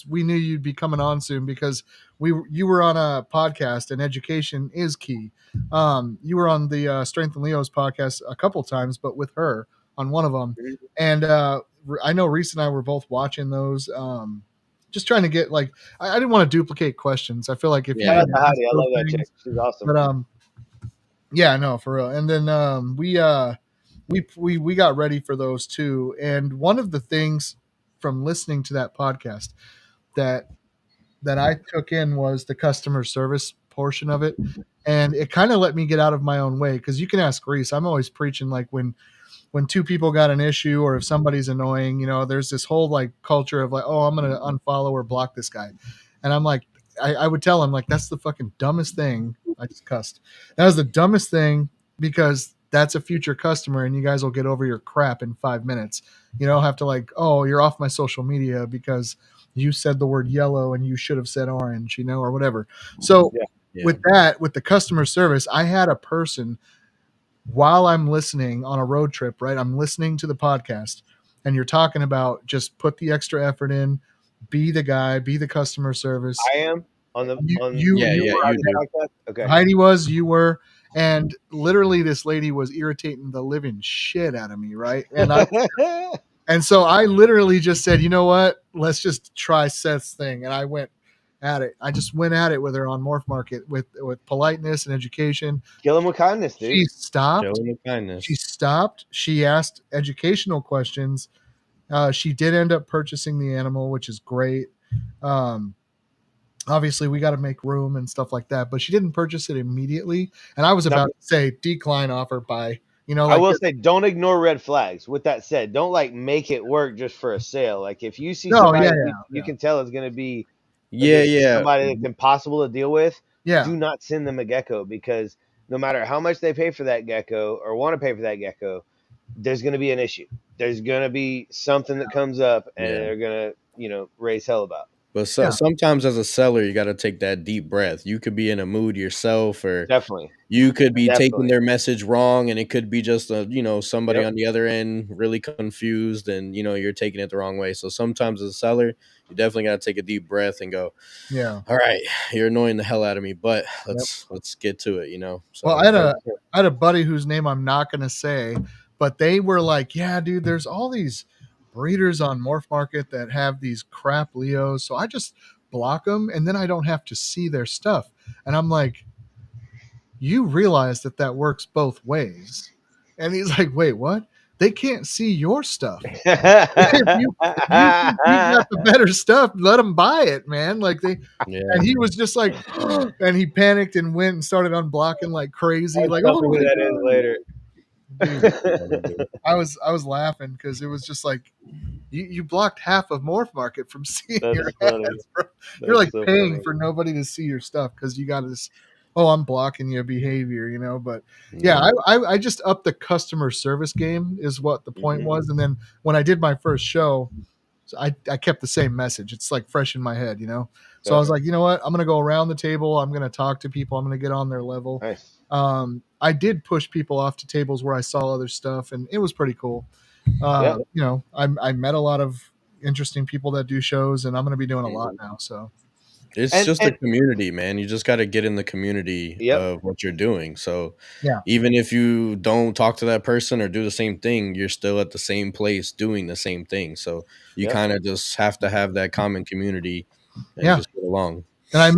we knew you'd be coming on soon because you were on a podcast and education is key. You were on the Strength and Leo's podcast a couple times, but with her on one of them. And I know Reese and I were both watching those. Just trying to get I didn't want to duplicate questions. I feel like if Shout out to Heidi, I love that chick. She's awesome. But yeah, no, for real. And then we got ready for those too. And one of the things from listening to that podcast that I took in was the customer service portion of it. And it kind of let me get out of my own way. Cause you can ask Reese. I'm always preaching like when two people got an issue or if somebody's annoying, there's this whole culture of oh, I'm going to unfollow or block this guy. And I'm like, I would tell him that's the fucking dumbest thing. I just cussed. That was the dumbest thing because that's a future customer and you guys will get over your crap in 5 minutes. You don't have to like, oh, you're off my social media because you said the word yellow and you should have said orange, or whatever. So with that, with the customer service, I had a person while I'm listening on a road trip, right? I'm listening to the podcast and you're talking about just put the extra effort in, be the guy, be the customer service. I am on the You, on you, Yeah, you yeah, were, you do. podcast. Okay. Heidi was, you were, and literally this lady was irritating the living shit out of me, right? And so I literally just said, you know what? Let's just try Seth's thing. And I went at it. I just went at it with her on Morph Market with politeness and education. Kill him with kindness, dude. She stopped. Show them kindness. She stopped. She asked educational questions. She did end up purchasing the animal, which is great. Obviously, we got to make room and stuff like that, but she didn't purchase it immediately. And I was about to say decline offer by, I will say, don't ignore red flags. With that said, don't like make it work just for a sale. Like if you see somebody you can tell is going to be somebody that's impossible to deal with, do not send them a gecko, because no matter how much they pay for that gecko or want to pay for that gecko, there's going to be an issue. There's going to be something that comes up and they're going to, raise hell about. But sometimes as a seller, you got to take that deep breath. You could be in a mood yourself, or definitely you could be taking their message wrong, and it could be just somebody on the other end really confused, and you're taking it the wrong way. So sometimes as a seller, you definitely got to take a deep breath and go, all right, you're annoying the hell out of me, but let's get to it. So, well, I had a buddy whose name I'm not going to say, but they were like, yeah, dude, there's all these breeders on Morph Market that have these crap Leos, so I just block them and then I don't have to see their stuff. And I'm like, you realize that works both ways? And he's like, wait, what? They can't see your stuff. if you got the better stuff, let them buy it, man. Like and he was just like, and he panicked and went and started unblocking like crazy. Like, oh, who that is later. Dude, I was laughing because it was just like you blocked half of Morph Market from seeing your ads, bro. You're like paying for nobody to see your stuff because you got this. Oh, I'm blocking your behavior, But I just upped the customer service game is what the point was. And then when I did my first show, I kept the same message. It's like fresh in my head, So I was like, you know what? I'm gonna go around the table. I'm gonna talk to people. I'm gonna get on their level. Nice. I did push people off to tables where I saw other stuff, and it was pretty cool. I met a lot of interesting people that do shows, and I'm going to be doing a lot now. So it's just a community, man. You just got to get in the community of what you're doing. So even if you don't talk to that person or do the same thing, you're still at the same place doing the same thing. So you kind of just have to have that common community and just get along. And I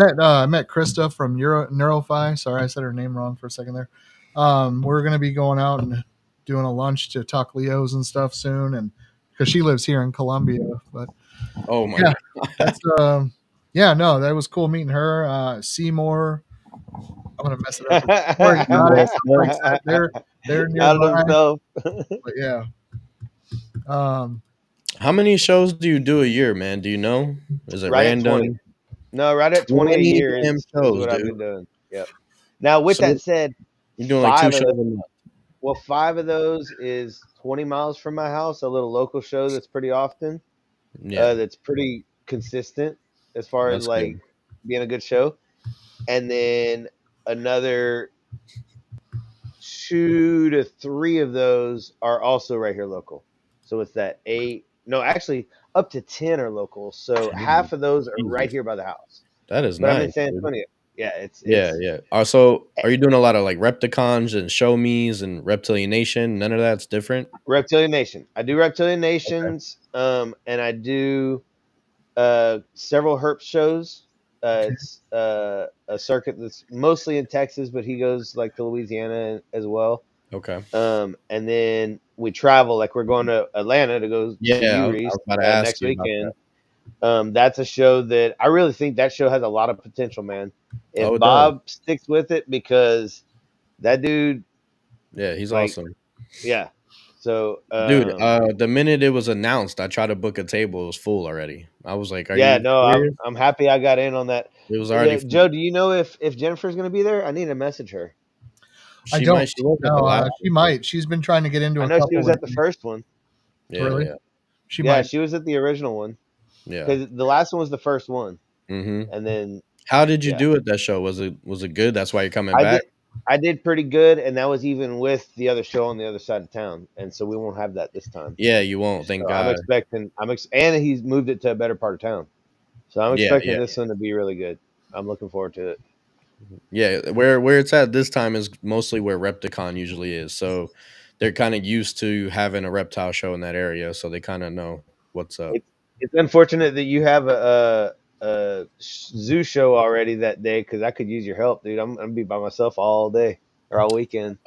met Krista from Neurophi. Sorry, I said her name wrong for a second there. We're going to be going out and doing a lunch to talk Leos and stuff soon, and because she lives here in Columbia. But oh my god, that's that was cool meeting her. Seymour, I'm gonna mess it up. They're nearby. But yeah. How many shows do you do a year, man? Do you know? Is it random? No, right at 20 a year is what I've been doing. Yep. Now, with that said, you're doing like 2 shows a month. Well, 5 of those is 20 miles from my house, a little local show that's pretty often. That's pretty consistent as far as like being a good show. And then another 2 to 3 of those are also right here local. So it's that 8. No, actually, up to 10 are local. So half of those are right here by the house. That is nice. I'm in San Antonio. Yeah, it's So are you doing a lot of like Repticons and Show Me's and Reptilian Nation? None of that's different? Reptilian Nation. I do Reptilian Nations, and I do several Herp shows. It's a circuit that's mostly in Texas, but he goes like to Louisiana as well. Okay. And then we travel, like we're going to Atlanta to go see Riys next weekend. That's a show that I really think that show has a lot of potential, man. If Bob sticks with it, because that dude, he's awesome. Yeah. So, dude, the minute it was announced, I tried to book a table. It was full already. I was like, I'm happy I got in on that. It was already full. Joe, do you know if Jennifer's going to be there? I need to message her. I don't. She was at the No, last she one. might. She's been trying to get into I a know couple. she was with at the me. first one. Yeah, Really? yeah, She Yeah, might. she was at the original one yeah. because the last one was the first one, Mm-hmm. and then How did you yeah, do at that show? Was it good? That's why you're coming I back? did. I did pretty good, and that was even with the other show on the other side of town, and so we won't have that this time. Yeah, you won't. So Thank I'm God. expecting. And he's moved it to a better part of town, so I'm Yeah, expecting yeah, this one to be really good. I'm looking forward to it. yeah. Where it's at this time is mostly where Repticon usually is. So they're kind of used to having a reptile show in that area, so they kind of know what's up. It's unfortunate that you have a zoo show already that day because I could use your help, dude. I'm gonna be by myself all day or all weekend.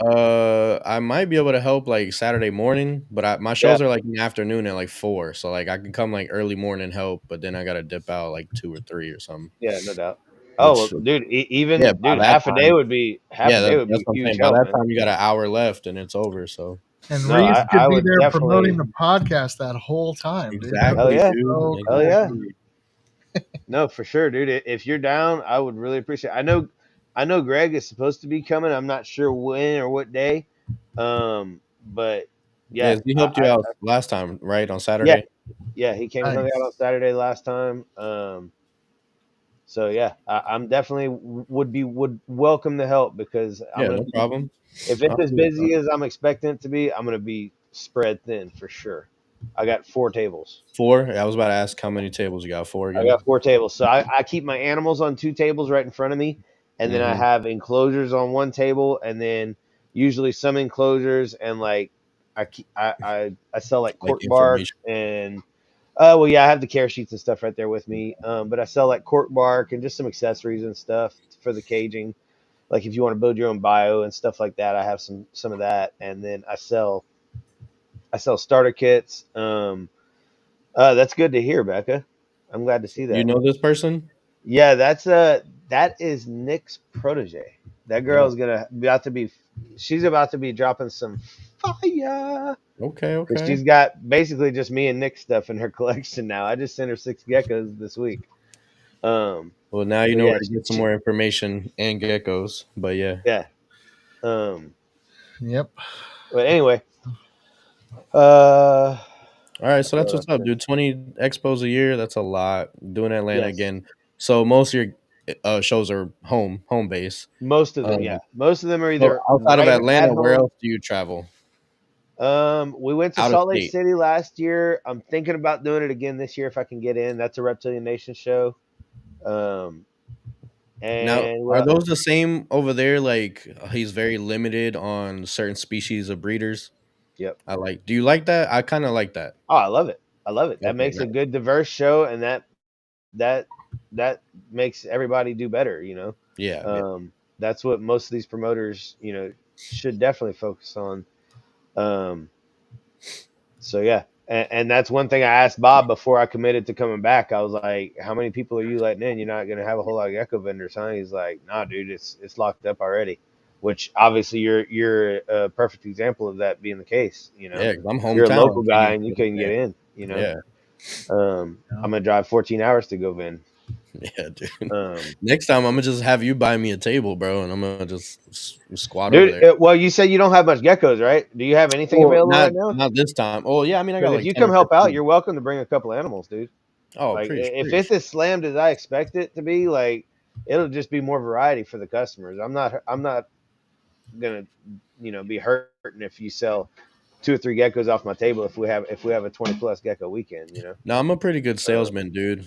I might be able to help like Saturday morning, but my Yeah, shows are like in the afternoon at like 4. So like I can come like early morning help, but then I gotta dip out like 2 or 3 or something. yeah, no doubt. Oh well, Which dude, yeah, even by dude, that half a day time, would be yeah, that's what I'm huge saying. By help, that man. time, you got an hour left and it's over. So And No, Riys I could be would there promoting definitely. the podcast that whole time, dude. That would Hell exactly, be yeah, dude. so hell cool. yeah. Exactly. No, for sure, dude. If you're down, I would really appreciate. I know Greg is supposed to be coming. I'm not sure when or what day. But Yeah, yeah, he helped you out last time, right? On yeah, Saturday. yeah. He came and hung out on Nice. Saturday last time. So yeah, I'm definitely would welcome the help because I'm Yeah, gonna no be problem. if it's I'll as do it, bro. busy as I'm expecting it to be, I'm gonna be spread thin for sure. I got 4 tables. 4. I was about to ask how many tables you got. 4 I again. got 4 tables. So I keep my animals on 2 tables right in front of me, and then I Mm-hmm. have enclosures on one table, and then usually some enclosures and like I sell like Like cork bark information. and well yeah I have the care sheets and stuff right there with me. But I sell like cork bark and just some accessories and stuff for the caging. Like if you want to build your own bio and stuff like that, I have some of that, and then I sell starter kits. That's good to hear, Becca. I'm glad to see You that. know this person? Yeah, that is Nick's protege. That Oh, girl's gonna about to be. She's about to be dropping some fire okay, because okay. she's got basically just me and Nick stuff in her collection now. I just sent her 6 geckos this week. Um, Well, now you but know yeah, where to get some more information and geckos. But yeah. yeah. Um, Yep. but anyway, uh, All right, so that's what what's else? up, dude. 20 expos a year, that's a lot. Doing Atlanta Yes, again. So most of your shows are home base. most of them. Um, Yeah, most of them are so either outside of right at Atlanta, where home. else do you travel? We went to Out of Salt Lake state. City last year. I'm thinking about doing it again this year if I can get in. That's a Reptilian Nation show. Um, Now, and are well, those the same over there? Like he's very limited on certain species of breeders. yep. Do you like that? I kind of like that. Oh, I love it. I love it. That Okay, makes a good diverse show, and that that makes everybody do better. yeah, yeah. That's what most of these promoters, should definitely focus on. Um, so yeah, and that's one thing I asked Bob before I committed to coming back. I was like, "How many people are you letting in? You're not going to have a whole lot of gecko vendors, huh?" He's like, "Nah, dude, it's locked up already." Which obviously you're a perfect example of that being the case. Yeah, 'cause I'm You're a hometown. local guy and you couldn't get in. Yeah, I'm gonna drive 14 hours to go vend. yeah, dude. Um, Next time I'm gonna just have you buy me a table, bro, and I'm gonna just squat over dude, there. well, you said you don't have much geckos, right? Do you have anything Well, available right now? not this time. Oh yeah, I mean I got Because if like you 10 come or help out, 15. you're welcome to bring a couple animals, dude. Oh, Like preach, if it's preach. as slammed as I expect it to be, like it'll just be more variety for the customers. I'm not gonna be hurting if you sell 2 or 3 geckos off my table if we have a 20+ gecko weekend. No, I'm a pretty good Um, salesman, dude.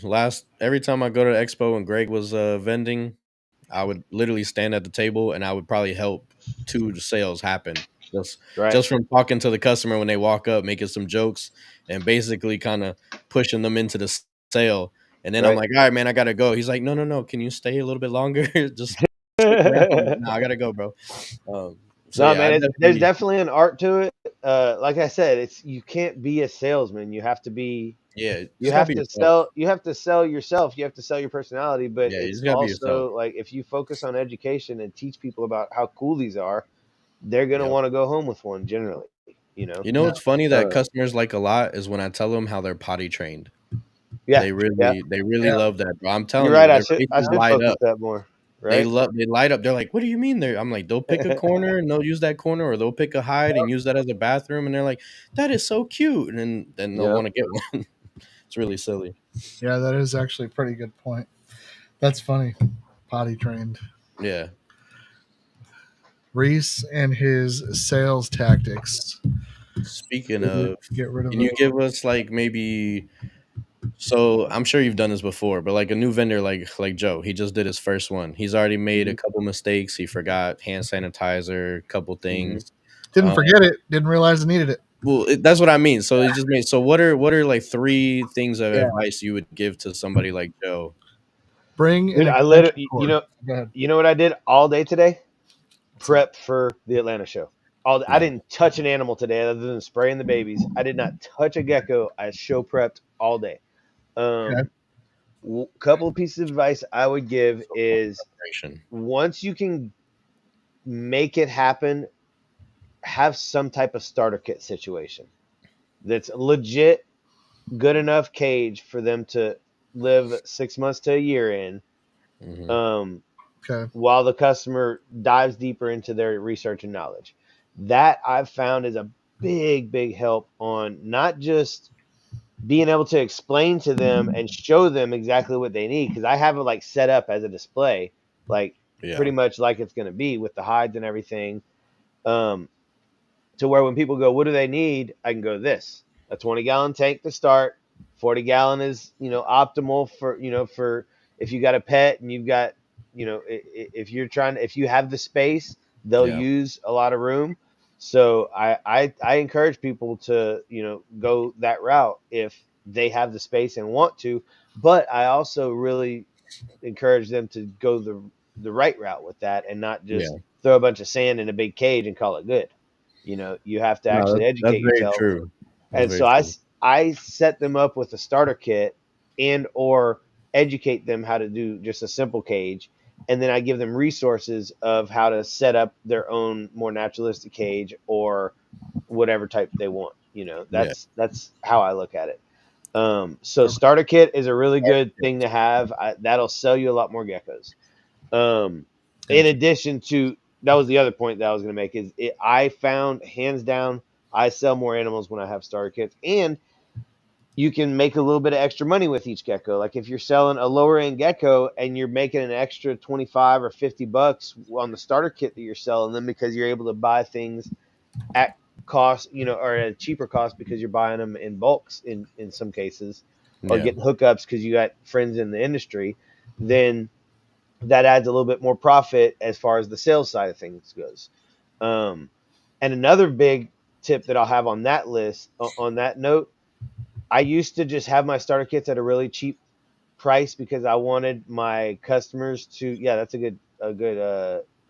Every time I go to the expo and Greg was vending, I would literally stand at the table and I would probably help 2 sales happen. Just right, just from talking to the customer when they walk up, making some jokes and basically kind of pushing them into the sale. And then I'm right. like, all right, man, I gotta go. He's like, no, no, no. Can you stay a little bit longer? Just stick around. I'm like, no, I gotta go, bro. So No, yeah, I man, there's definitely definitely an art to it. Like I said, you can't be a salesman. You have to be. yeah, You just gotta have be to yourself. sell. You have to sell yourself. You have to sell your personality. But Yeah, you it's just gotta be yourself. also like if you focus on education and teach people about how cool these are, they're gonna Yep. want to go home with one. Generally, you know. You know Yeah. what's funny that Uh, customers like a lot is when I tell them how they're potty trained. yeah, yeah. They really Yeah. love that, bro. I'm You're telling right. you, I their should I faces should light focus up. that more. right? They light up. They're like, "What do you mean?" I'm like, they'll pick a corner and they'll use that corner, or they'll pick a hide and use that as a bathroom, and they're like, "That is so cute," and then they'll Yep. want to get one. It's really silly. Yeah, that is actually a pretty good point. That's funny. Potty trained. Yeah. Riys and his sales tactics. Speaking to of, get rid of can you it. give us like maybe? So I'm sure you've done this before, but like a new vendor like Joe, he just did his first one. He's already made a couple mistakes. He forgot hand sanitizer, a couple things. Didn't forget it. Didn't realize I needed it. Well, that's what I mean. So he just made. So what are like 3 things of Yeah. advice you would give to somebody like Joe? Bring an Dude, I extension literally, cord. Go ahead. you know what I did all day today? Prep for the Atlanta show. I Nice. didn't touch an animal today other than spraying the babies. I did not touch a gecko. I show prepped all day. Couple of pieces of advice I would give is once you can make it happen, have some type of starter kit situation that's legit good enough cage for them to live 6 months to a year in. While the customer dives deeper into their research and knowledge. That I've found is a big help on not just being able to explain to them and show them exactly what they need, because I have it like set up as a display, like pretty much like it's going to be with the hides and everything, to where when people go, what do they need? I can go, this, a 20-gallon tank to start. 40-gallon is, optimal for, for if you got a pet and you've got, if you have the space, they'll use a lot of room. So I encourage people to, go that route if they have the space and want to, but I also really encourage them to go the right route with that and not just throw a bunch of sand in a big cage and call it good. You have to actually educate yourself. True. And so I set them up with a starter kit and or educate them how to do just a simple cage. And then I give them resources of how to set up their own more naturalistic cage or whatever type they want. That's how I look at it. So starter kit is a really good thing to have. That'll sell you a lot more geckos. In addition to, that was the other point that I was going to make, is I found hands down, I sell more animals when I have starter kits, and you can make a little bit of extra money with each gecko. Like if you're selling a lower end gecko and you're making an extra 25 or 50 bucks on the starter kit that you're selling them, because you're able to buy things at cost, or at a cheaper cost because you're buying them in bulks in some cases, or getting hookups because you got friends in the industry, then that adds a little bit more profit as far as the sales side of things goes. And another big tip that I'll have on that list, on that note, I used to just have my starter kits at a really cheap price because I wanted my customers to, that's a good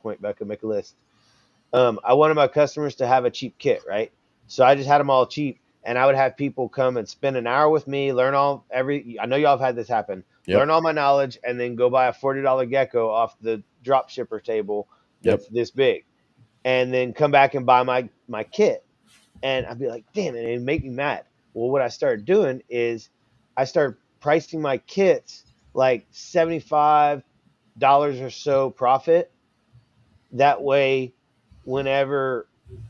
point, Becca, make a list. I wanted my customers to have a cheap kit, right? So I just had them all cheap, and I would have people come and spend an hour with me, learn I know y'all have had this happen, learn all my knowledge, and then go buy a $40 gecko off the drop shipper table that's this big, and then come back and buy my kit. And I'd be like, damn it, it'd make me mad. Well, what I started doing is I started pricing my kits like $75 or so profit. That way, whenever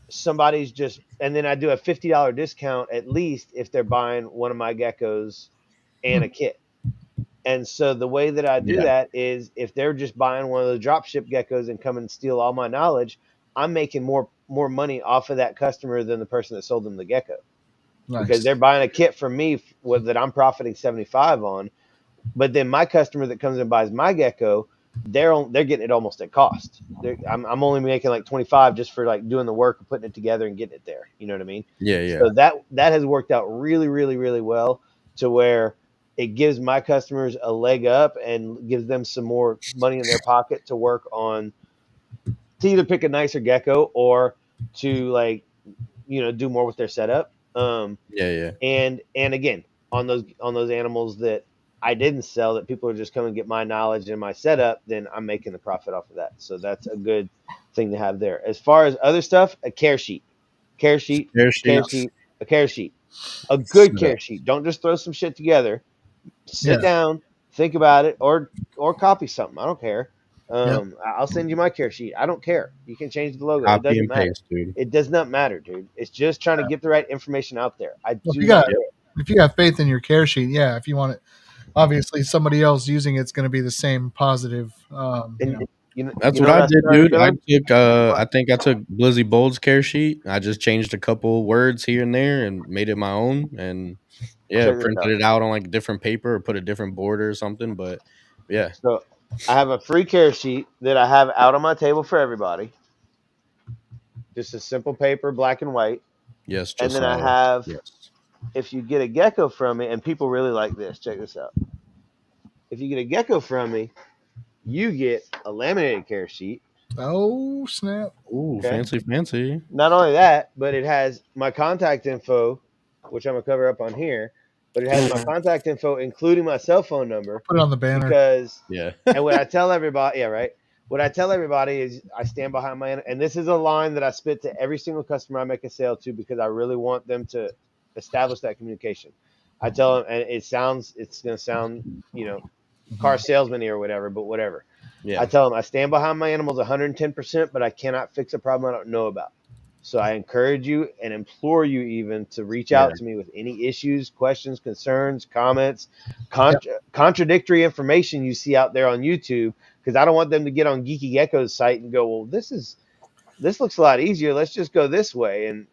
somebody's just, and then I do a $50 discount at least if they're buying one of my geckos and a kit. And so the way that I do that is if they're just buying one of the drop ship geckos and come and steal all my knowledge, I'm making more money off of that customer than the person that sold them the gecko. Nice. Because they're buying a kit from me that I'm profiting 75 on. But then my customer that comes and buys my gecko, they're getting it almost at cost. I'm only making like 25 just for like doing the work of putting it together and getting it there. You know what I mean? Yeah. So that has worked out really, really, really well, to where it gives my customers a leg up and gives them some more money in their pocket to work on, to either pick a nicer gecko or to do more with their setup. And again, on those animals that I didn't sell, that people are just coming to get my knowledge and my setup, then I'm making the profit off of that. So that's a good thing to have there. As far as other stuff, a care sheet, a good care sheet. Don't just throw some shit together. Sit down, think about it, or copy something. I don't care. I'll send you my care sheet. I don't care. You can change the logo. It Copy doesn't and matter. paste, dude. It does not matter, dude. It's just trying to get the right information out there. I Well, do not care. if you got faith in your care sheet, yeah. If you want it, obviously somebody else using it's going to be the same positive. That's You what know I what did, started dude. I feeling? took I think I took Blizzy Bold's care sheet. I just changed a couple words here and there and made it my own, and yeah, Check this printed out. it out on like different paper or put a different border or something. But yeah, So I have a free care sheet that I have out on my table for everybody. Just a simple paper, black and white. yes, And then I Josiah. have, Yes. if you get a gecko from me, and people really like this, check this out. If you get a gecko from me, you get a laminated care sheet. Oh snap! Ooh, Okay. fancy. Not only that, but it has my contact info, which I'm gonna cover up on here. But it has my contact info, including my cell phone number, Put it on the banner. because. Yeah. And what I tell everybody, yeah, right. What I tell everybody is I stand behind my, and this is a line that I spit to every single customer I make a sale to, because I really want them to establish that communication. I tell them, and it's going to sound, car salesman or whatever, but whatever. Yeah. I tell them I stand behind my animals 110%, but I cannot fix a problem I don't know about. So I encourage you and implore you even to reach out to me with any issues, questions, concerns, comments, contradictory information you see out there on YouTube, because I don't want them to get on Geeky Gecko's site and go, well, this looks a lot easier. Let's just go this way.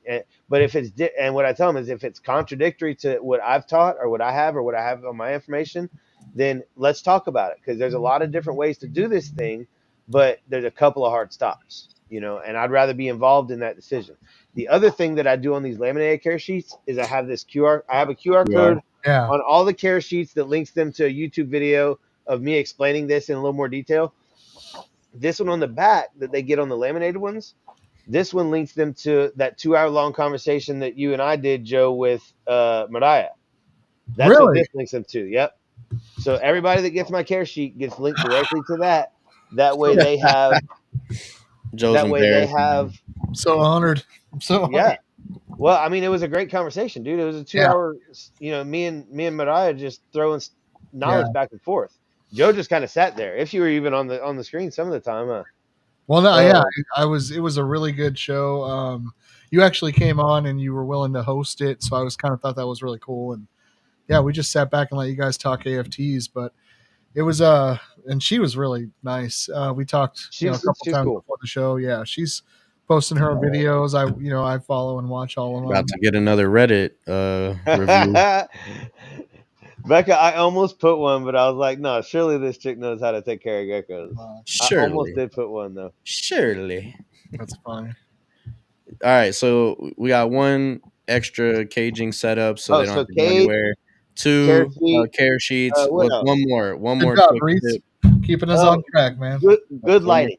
But if it's and what I tell them is, if it's contradictory to what I've taught or what I have on my information, then let's talk about it, because there's a lot of different ways to do this thing, but there's a couple of hard stops. And I'd rather be involved in that decision. The other thing that I do on these laminated care sheets is I have a QR code on all the care sheets that links them to a YouTube video of me explaining this in a little more detail. This one on the back that they get on the laminated ones, this one links them to that 2-hour-long conversation that you and I did, Joe, with Mariah. That's what this links them to. Yep. So everybody that gets my care sheet gets linked directly to that. That way they have. Joe's embarrassed. I'm so honored. Yeah. Well, I mean, it was a great conversation, dude. It was a 2-hour, me and Mariah just throwing knowledge back and forth. Joe just kind of sat there. If you were even on the screen some of the time. Well, no, I was. It was a really good show. You actually came on and you were willing to host it, so I was kind of thought that was really cool. And yeah, we just sat back and let you guys talk AFTs, but it was and she was really nice. We talked a couple times before the show. Yeah, she's posting her videos. I follow and watch all of them. About to get another Reddit review. Becca, I almost put one, but I was like, no, surely this chick knows how to take care of geckos. Surely. I almost did put one, though. Surely. That's funny. All right, so we got one extra caging setup, so they don't have to go anywhere. 2 care sheets. One more quick tip. Keeping us on track, man. Good lighting.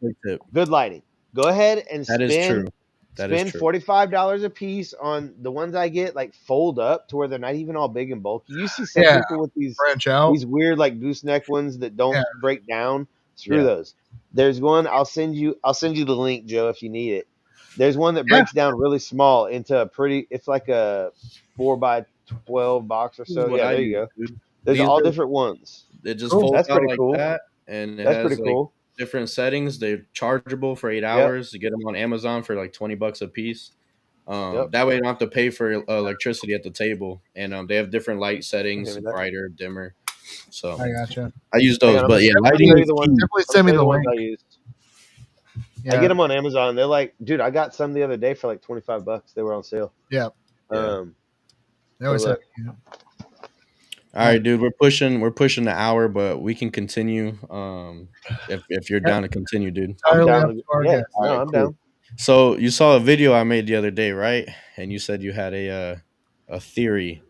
Good lighting. Go ahead and spend $45 a piece on the ones I get, like fold up to where they're not even all big and bulky. You see some people with these weird like gooseneck ones that don't break down. Screw those. There's one I'll send you the link, Joe, if you need it. There's one that breaks down really small into it's like a 4x12 box or so. Yeah, there you go. There's all different ones. It just folds out like that, and that's pretty cool. Different settings. They're chargeable for 8 hours. You get them on Amazon for like $20 a piece. That way you don't have to pay for electricity at the table, and they have different light settings, brighter, dimmer. So I gotcha. I use those, but yeah, lighting. Definitely send me the link. I used. Yeah. I get them on Amazon. They're like, dude, I got some the other day for like $25. They were on sale. Yeah. They always have. All right, dude. We're pushing the hour, but we can continue. If you're down to continue, dude. I'm down. I'm down. So you saw a video I made the other day, right? And you said you had a theory.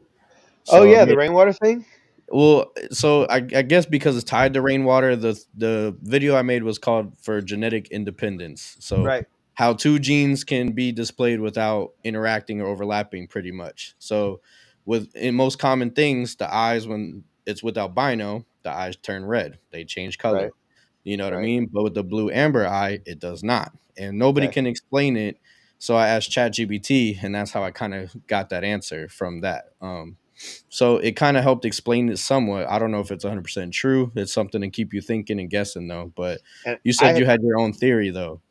So the rainwater thing. Well, so I guess because it's tied to rainwater, the video I made was called for genetic independence. So how 2 genes can be displayed without interacting or overlapping, pretty much. So in most common things, the eyes, when it's with albino, the eyes turn red. They change color. You know what I mean? But with the blue amber eye, it does not. And nobody can explain it. So I asked ChatGPT, and that's how I kind of got that answer from that. So it kind of helped explain it somewhat. I don't know if it's 100% true. It's something to keep you thinking and guessing, though. But And you said you had your own theory, though.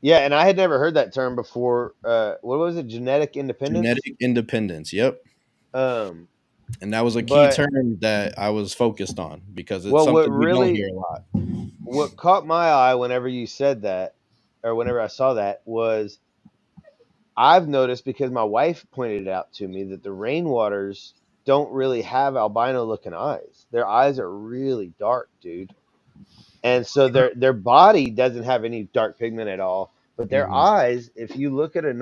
yeah, and I had never heard that term before. What was it? Genetic independence. Genetic independence. Yep. Um, And that was a key but term that I was focused on because it's well, something we don't hear a lot. what caught my eye whenever you said that, or whenever I saw that, was I've noticed, because my wife pointed it out to me, that the rainwaters don't really have albino looking eyes. Their eyes are really dark, dude. And so their body doesn't have any dark pigment at all, but their Mhm. eyes, if you look at a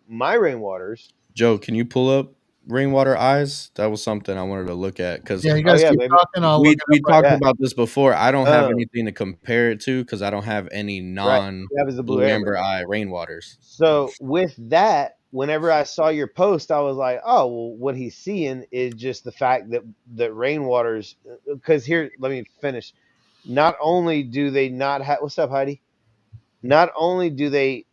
my rainwaters. Joe, can you pull up rainwater eyes? That was something I wanted to look at because Yeah, you Oh guys yeah, keep maybe. talking. I'll look we it we up right talked Yeah. about this before. I don't have Um, anything to compare it to because I don't have any right. non That was the blue blue amber. amber eye rainwaters. So with that, whenever I saw your post, I was like, oh, well, what he's seeing is just the fact that rainwaters. Because here, let me finish. Not only do they not have, what's up, Heidi? Not only do they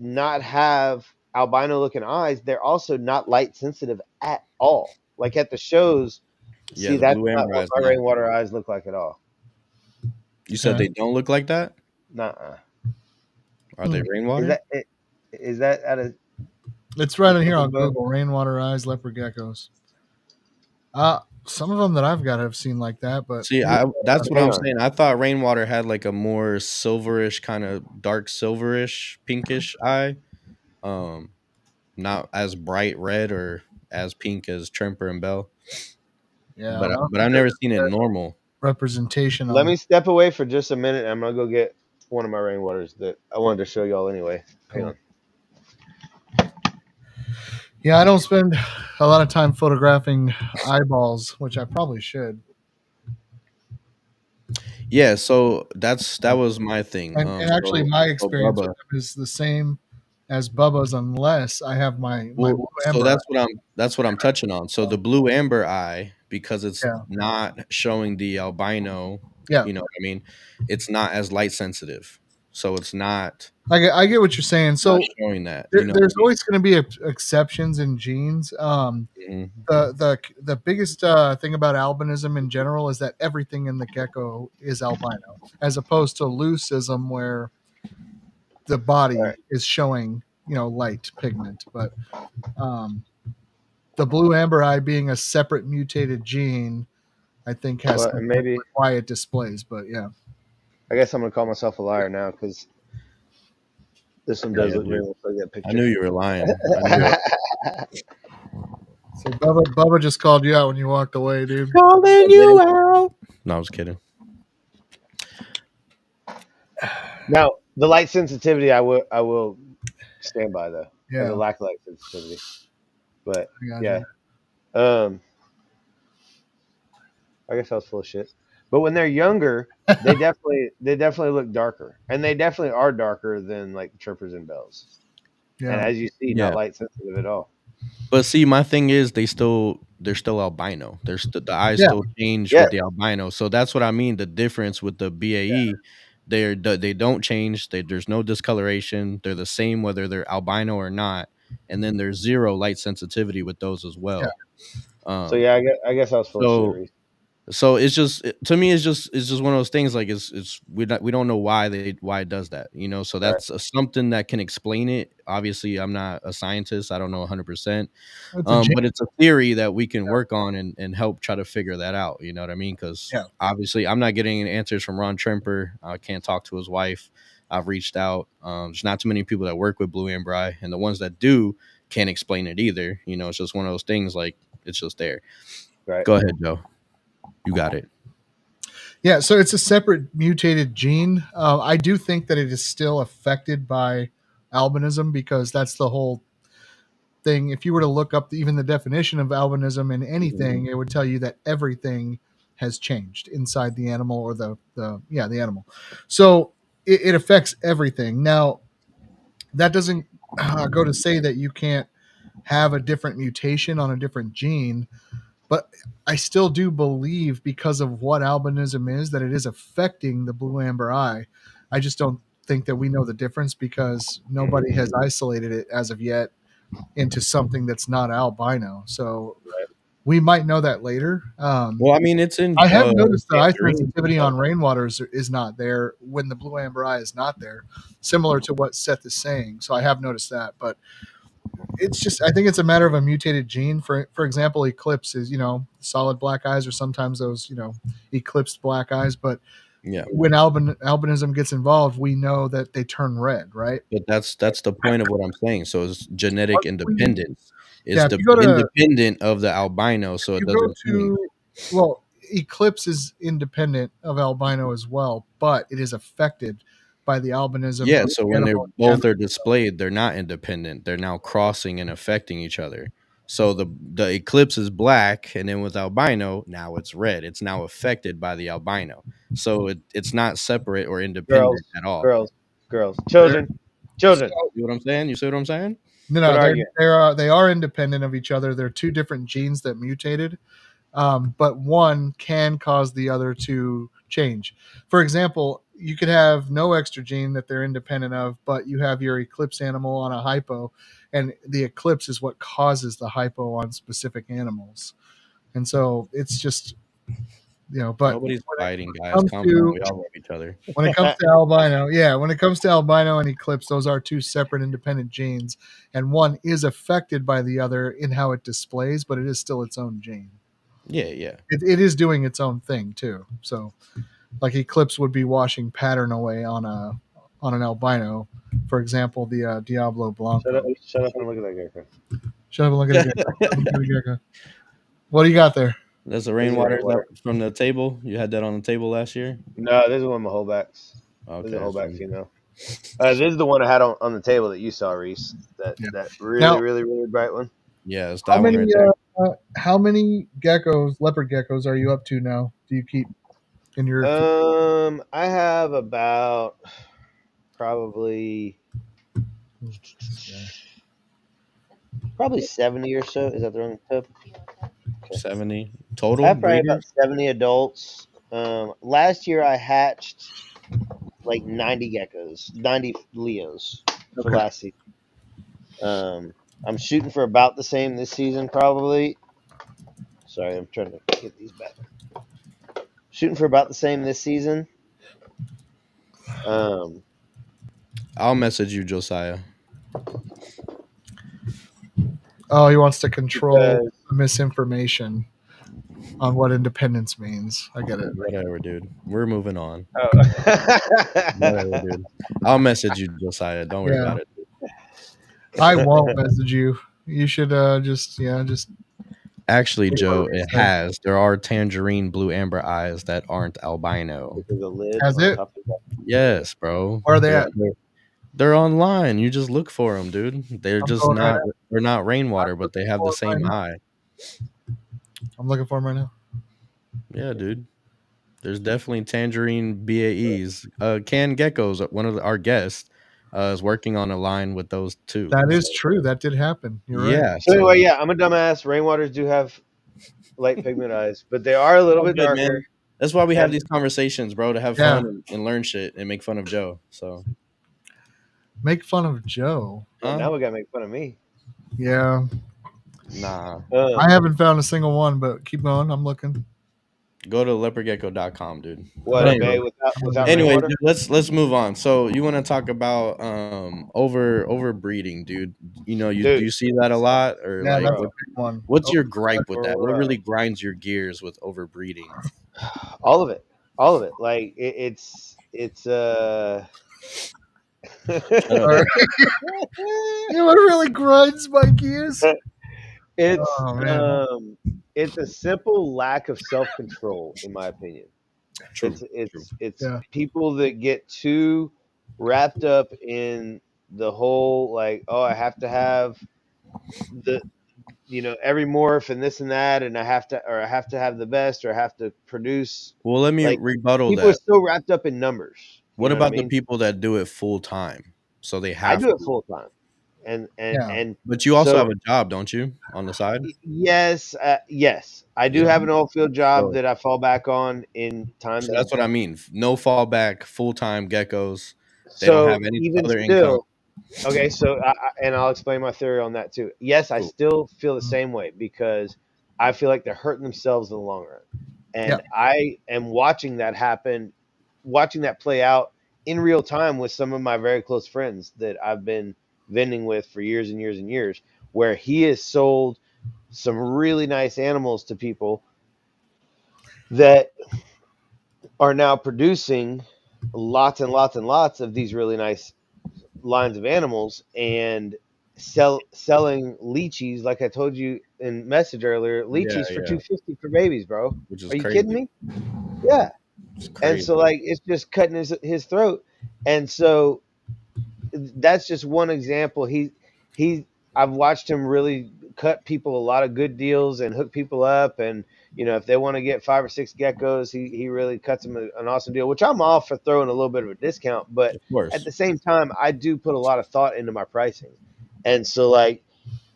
not have albino looking eyes, they're also not light sensitive at all. Like at the shows, Yeah, see, the that's blue not amber what eyes my not. rainwater eyes look like at all. You said Okay. they don't look like that? Nuh-uh. Are they Hmm. rainwater? Is that out of It's right in here on info? Google. Rainwater eyes, leopard geckos. Some of them that I've got have seen like that, but See, that's what Hang I'm on. saying. I thought rainwater had like a more silverish, kind of dark silverish, pinkish eye. Um, not as bright red or as pink as Tremper and Bell. yeah, I But don't but think I've there's never seen it normal. representation Let on. me step away for just a minute. I'm gonna go get one of my rainwaters that I wanted to show y'all anyway. Hang Cool. on. Yeah, I don't spend a lot of time photographing eyeballs, which I probably should. Yeah, so that was my thing. And actually, my So experience with Bubba. them is the same as Bubba's, unless I have my blue Well, so amber eye. that's what I'm touching on. So the blue amber eye, because it's Yeah, not showing the albino, yeah. you know what I mean? It's not as light sensitive. So it's I get what you're saying. not So showing that, you know what there's always going to be exceptions in genes. I mean? The biggest thing about albinism in general is that everything in the gecko is albino, as opposed to leucism, where the All right. body is showing light pigment. But um, the blue amber eye being a separate mutated gene, I think has Well, something and to do maybe with why it displays. But yeah, I guess I'm gonna call myself a liar now because this one does Yeah, look dude. very much like that I picture. knew you were lying. I knew it. so Bubba just called you out when you walked away, dude. Calling you out. No, I was kidding. Now, the light sensitivity, I will stand by though, or the Yeah, lack of light sensitivity. But I got yeah, you. um, I guess I was full of shit. But when they're younger, they definitely look darker, and they definitely are darker than like chirpers and bells. And Yeah, as you see, not Yeah. light sensitive at all. But see, my thing is they're still albino. The eyes yeah, still change Yeah, with the albino. So that's what I mean. The difference with the BAE, they don't change. There's no discoloration. They're the same whether they're albino or not. And then there's zero light sensitivity with those as yeah. well. so Um, yeah, I guess I was full of shit, so Reese. so it's just to me it's just one of those things like it's we don't know why it does that, you know. So Right, that's something that can explain it. Obviously I'm not a scientist, I don't know 100%. It's a gene. But it's a theory that we can work on and help try to figure that out, you know what I mean? Because Yeah. obviously I'm not getting any answers from Ron Tremper. I can't talk to his wife. I've reached out. There's not too many people that work with blue amber eye, and the ones that do can't explain it either. You know, it's just one of those things, like it's just there. right. Go ahead, Joe. You got it. Yeah, so it's a separate mutated gene. I do think that it is still affected by albinism, because that's the whole thing. If you were to look up even the definition of albinism in anything, it would tell you that everything has changed inside the animal, or the animal. So it affects everything. Now, that doesn't go to say that you can't have a different mutation on a different gene. But I still do believe, because of what albinism is, that it is affecting the blue amber eye. I just don't think that we know the difference, because nobody has isolated it as of yet into something that's not albino. So We might know that later. Well, I mean, it's in. I have noticed the eye Tangerine. sensitivity on rainwater is not there when the blue amber eye is not there, similar to what Seth is saying. So I have noticed that, but it's just I think it's a matter of a mutated gene. For example, eclipse is solid black eyes, or sometimes those eclipsed black eyes. But Yeah, when albinism gets involved, we know that they turn red, right? but that's the point of what I'm saying. So it's genetic independence. It's Yeah, if you go to independent of the albino, so it doesn't change. well, eclipse is independent of albino as well, but it is affected by the albinism. Yeah, of so the when they're animal in both general. are displayed, they're not independent. They're now crossing and affecting each other. So the eclipse is black, and then with albino, now it's red. It's now affected by the albino. So it's not separate or independent Girls, at all. girls, girls, They're- children, children. so- You know what I'm saying? You see what I'm saying? no, Quit arguing. they are independent of each other. They're two different genes that mutated, but one can cause the other to change. For example, you could have no extra gene that they're independent of, but you have your eclipse animal on a hypo, and the eclipse is what causes the hypo on specific animals. And so it's just but Nobody's fighting, guys. comes Calm to- down. We all love each other. when it comes to albino, when it comes to albino and eclipse, those are two separate independent genes, and one is affected by the other in how it displays, but it is still its own gene. Yeah. It is doing its own thing too. So, like eclipse would be washing pattern away on an albino, for example, the Diablo Blanco. Shut up and look at that gecko. Shut up and look at the gecko. What do you got there? That's the rainwater from the table. You had that on the table last year. No, this is one of my holdbacks. Okay, This is a holdback female. This is the one I had on the table that you saw, Reese. That really bright one. Yeah, it's that one right there. How many geckos, leopard geckos, are you up to now? Do you keep in your? I have about probably 70 or so. Is that the wrong tip? 70 total. I have probably about 70 adults. Last year I hatched like 90 geckos, 90 Leos for last season. I'm shooting for about the same this season, probably. Sorry, I'm trying to get these back. Shooting for about the same this season. I'll message you, Josiah. Oh, he wants to control misinformation on what independence means. I get it. Whatever, dude. We're moving on. Oh. Whatever, dude. I'll message you, Josiah. Don't worry about it. I won't message you. You should just. Actually, Joe, it has. There are tangerine blue amber eyes that aren't albino. Has it? Yes, bro. Where are they at? They're online. You just look for them, dude. They're just not. They're not rainwater, but they have the same eye. I'm looking for them right now. Yeah, dude. There's definitely tangerine BAEs. Can Geckos, one of our guests, is working on a line with those two. That is true. That did happen. You're right. So anyway, I'm a dumbass. Rainwaters do have light pigment eyes, but they are a little bit darker. Man. That's why we have these conversations, bro, to have fun and learn shit and make fun of Joe. So make fun of Joe. Now we gotta make fun of me. Yeah. Nah. I haven't found a single one, but keep going. I'm looking. Go to leopardgecko.com, dude. What without anyway, dude, let's move on. So you want to talk about overbreeding, dude? You know, do you see that a lot, or what's your gripe with that? What really grinds your gears with overbreeding? All of it. Like it's you know what really grinds my gears? It's a simple lack of self-control, in my opinion. True. It's people that get too wrapped up in the whole like, oh, I have to have the every morph and this and that, and I have to have the best, or I have to produce. Well, let me rebuttal people that. People are so wrapped up in numbers. What about the people that do it full time? So they have. I do it full time. And but you also have a job, don't you, on the side? Yes, I do have an off-field job that I fall back on in times. So that's what I mean. No fallback, full-time geckos. They don't have any other income. Okay, so and I'll explain my theory on that too. Yes, I still feel the same way because I feel like they're hurting themselves in the long run. And I am watching that happen, watching that play out in real time with some of my very close friends that I've been vending with for years and years and years, where he has sold some really nice animals to people that are now producing lots and lots and lots of these really nice lines of animals and selling lychees, like I told you in message earlier, lychees for $250 for babies, bro. Which is Are you crazy. kidding me? Yeah. It's And crazy. so like it's just cutting his throat. And so that's just one example. I've watched him really cut people a lot of good deals and hook people up. And if they want to get 5 or 6 geckos, he really cuts them an awesome deal, which I'm all for throwing a little bit of a discount. But Of course. at the same time, I do put a lot of thought into my pricing. And so like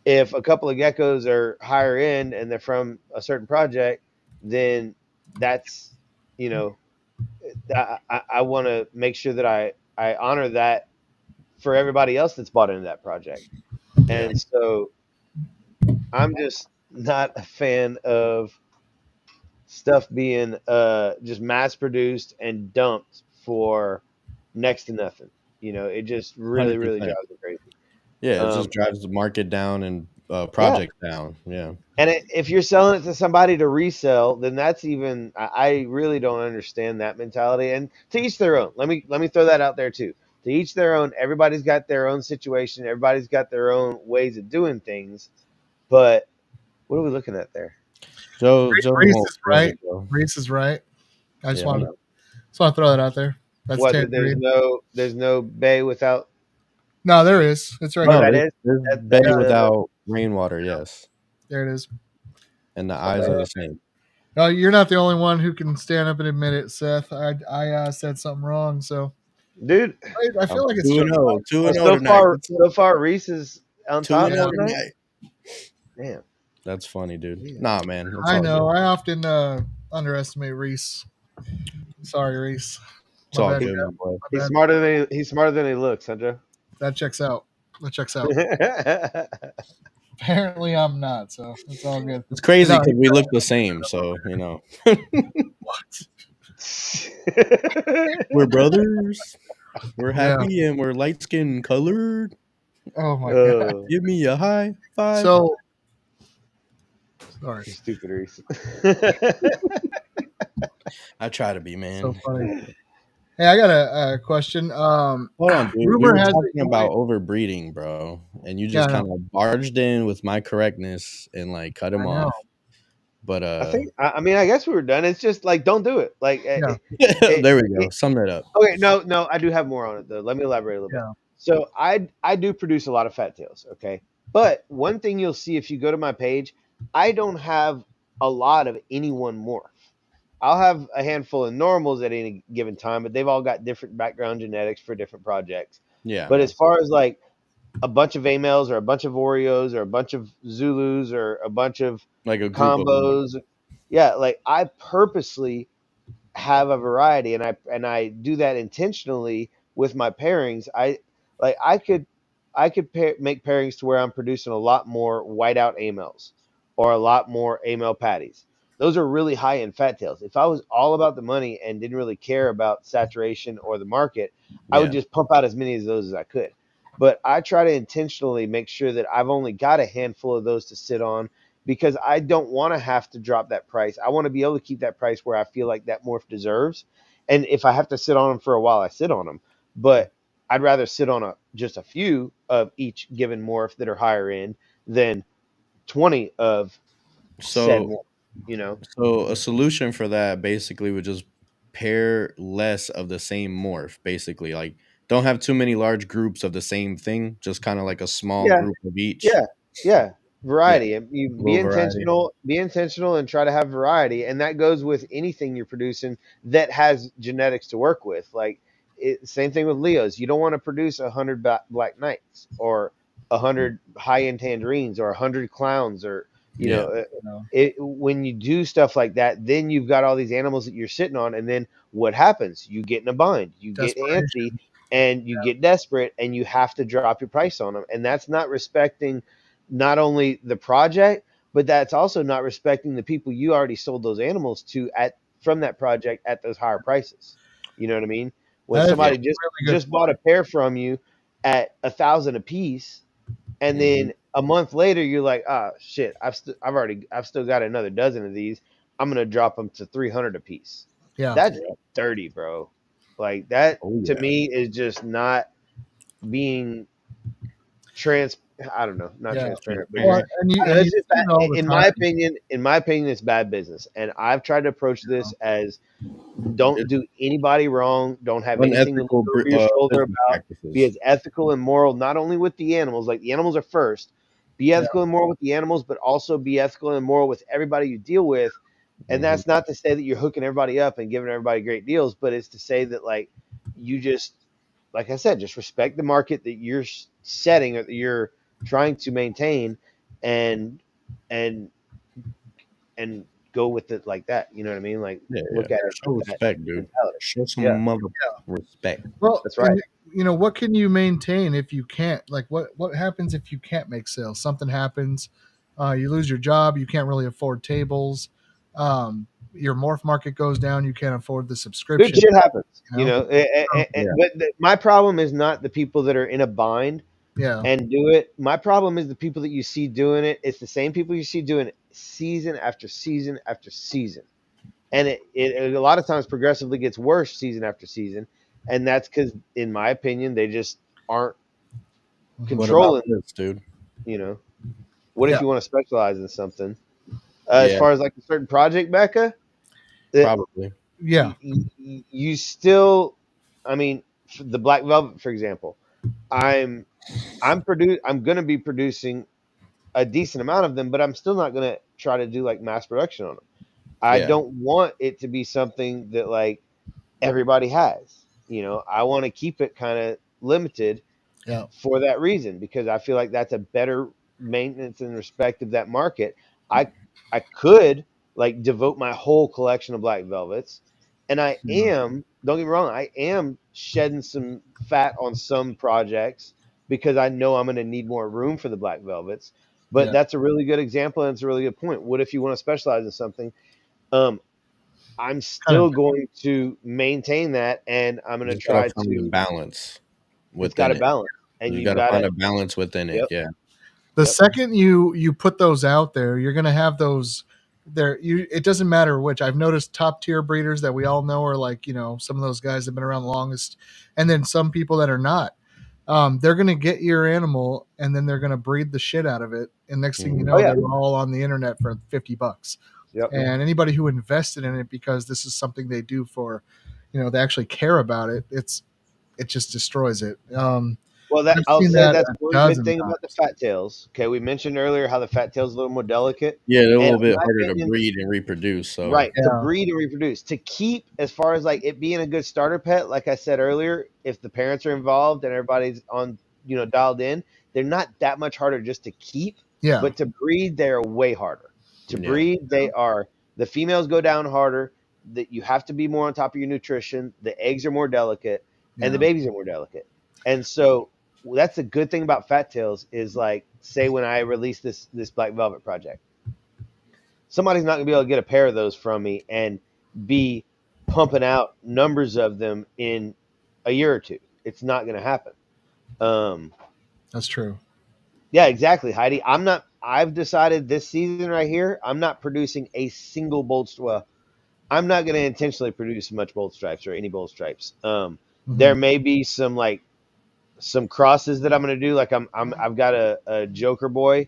if a couple of geckos are higher end and they're from a certain project, then that's I want to make sure that I honor that for everybody else that's bought into that project. Yeah. And so I'm just not a fan of stuff being just mass produced and dumped for next to nothing. It just really, really 100%. drives me crazy. Yeah, it just drives the market down and projects down. Yeah. And if you're selling it to somebody to resell, then that's even I really don't understand that mentality. And to each their own. Let me throw that out there too. To each their own. Everybody's got their own situation. Everybody's got their own ways of doing things. But what are we looking at there? Joe Riys is right. Riys is right. I just want to throw that out there. That's what? There's no bay without. No, there is. It's right. No, here. There's bay without rainwater. Yes. There it is. And the eyes are the same. No, you're not the only one who can stand up and admit it, Seth. I said something wrong, so dude, I feel like it's 2-0 tonight. So far, Riys is on top tonight. Damn, that's funny, dude. Yeah. Nah, man. I know. Good. I often underestimate Riys. Sorry, Riys. It's all good, boy. He's smarter than he looks, huh, Joe? That checks out. Apparently, I'm not, so it's all good. It's crazy because we look the same, so What? We're brothers. We're happy and we're light skin colored. Oh my god! Give me a high five. So, sorry, stupid Riys. I try to be, man. So funny. Hey, I got a question. Hold on, dude. Rumor has talking about overbreeding, bro, and you just kind of barged in with my correctness and like cut him off. But I guess we were done. It's just like don't do it. Like there we go. Sum it up. Okay, no, I do have more on it though. Let me elaborate a little bit. So I do produce a lot of fat tails. Okay, but one thing you'll see if you go to my page, I don't have a lot of any one morph. I'll have a handful of normals at any given time, but they've all got different background genetics for different projects. Yeah. But as far as like a bunch of A-males or a bunch of Oreos or a bunch of Zulus or a bunch of like a combos, like I purposely have a variety, and I do that intentionally with my pairings. I could make pairings to where I'm producing a lot more whiteout A-males or a lot more A-male patties. Those are really high end fat tails. If I was all about the money and didn't really care about saturation or the market, I would just pump out as many of those as I could. But I try to intentionally make sure that I've only got a handful of those to sit on because I don't want to have to drop that price. I want to be able to keep that price where I feel like that morph deserves. And if I have to sit on them for a while, I sit on them. But I'd rather sit on just a few of each given morph that are higher end than 20 of said morph. So a solution for that basically would just pair less of the same morph, basically. Like don't have too many large groups of the same thing, just kind of like a small group of each. Yeah. Variety. Yeah. You be intentional and try to have variety. And that goes with anything you're producing that has genetics to work with. Like same thing with Leos. You don't want to produce 100 Black Knights or 100 high-end tangerines or 100 clowns or when you do stuff like that, then you've got all these animals that you're sitting on, and then what happens? You get in a bind, you get antsy, and you get desperate, and you have to drop your price on them, and that's not respecting not only the project but that's also not respecting the people you already sold those animals to from that project at those higher prices. You know what I mean? When That is somebody a really good just bought a pair from you at $1,000 a piece, and then a month later you're like, ah, shit, I've still got another dozen of these. I'm gonna drop them to 300 a piece. Yeah. That's dirty, bro. Like that to yeah. me is just not being I don't know, not Yeah. transparent, but Well, and you it's just see it all the in time. my opinion, it's bad business. And I've tried to approach this as don't do anybody wrong, don't have anything to look Unethical over your shoulder business about. Be practices. as ethical and moral, not only with the animals, like the animals are first. Be ethical and moral with the animals, but also be ethical and moral with everybody you deal with. And that's not to say that you're hooking everybody up and giving everybody great deals, but it's to say that like you just, like I said, just respect the market that you're setting or that you're trying to maintain, and and and go with it like that. You know what I mean? Like look at it Show with that respect, dude. mentality. Show some Yeah. mother respect. Well, That's right. and, you know, what can you maintain if you can't? Like, what happens if you can't make sales? Something happens, you lose your job, you can't really afford tables, your morph market goes down, you can't afford the subscription. Good shit happens, You know? But my problem is not the people that are in a bind Yeah. and do it. My problem is the people that you see doing it. It's the same people you see doing it season after season after season, and it a lot of times progressively gets worse season after season, and that's because, in my opinion, they just aren't What controlling. about this, dude? You know, what if you want to specialize in something? Yeah. As far as like a certain project, Becca, Probably. Yeah. you still, I mean, the Black Velvet, for example, I'm going to be producing a decent amount of them, but I'm still not going to try to do like mass production on them. I Yeah. don't want it to be something that like everybody has. You know, I want to keep it kind of limited Yeah. for that reason, because I feel like that's a better maintenance and respect of that market. I could like devote my whole collection of Black Velvets, and I am, don't get me wrong, I am shedding some fat on some projects because I know I'm going to need more room for the Black Velvets. But that's a really good example, and it's a really good point. What if you want to specialize in something? I'm still going to maintain that, and I'm going to try to balance within it's got to it. balance, and You you've got to got find to a balance within it. Yep. Yeah. The second you put those out there, you're going to have those there. It doesn't matter which. I've noticed top tier breeders that we all know are like, you know, some of those guys that have been around the longest, and then some people that are not. They're going to get your animal and then they're going to breed the shit out of it. And next thing you know, they're all on the internet for $50. Yep. And anybody who invested in it because this is something they do for, you know, they actually care about it. It just destroys it. Well, I'll say that's one good thing about the fat tails. Okay, we mentioned earlier how the fat tail's a little more delicate. Yeah, they're a little bit harder to breed and reproduce. So to breed and reproduce. To keep, as far as like it being a good starter pet, like I said earlier, if the parents are involved and everybody's on, you know, dialed in, they're not that much harder just to keep. Yeah. But to breed, they're way harder. To breed, they are, the females go down harder. That you have to be more on top of your nutrition. The eggs are more delicate, and the babies are more delicate. And so that's a good thing about fat tails is like, say when I release this Black Velvet project, somebody's not gonna be able to get a pair of those from me and be pumping out numbers of them in a year or two. It's not gonna happen. That's true. Yeah, exactly, Heidi. I've decided this season right here, I'm not producing a single bold stripe. Well, I'm not going to intentionally produce much bold stripes or any bold stripes. There may be some crosses that I'm going to do. Like I've got a Joker boy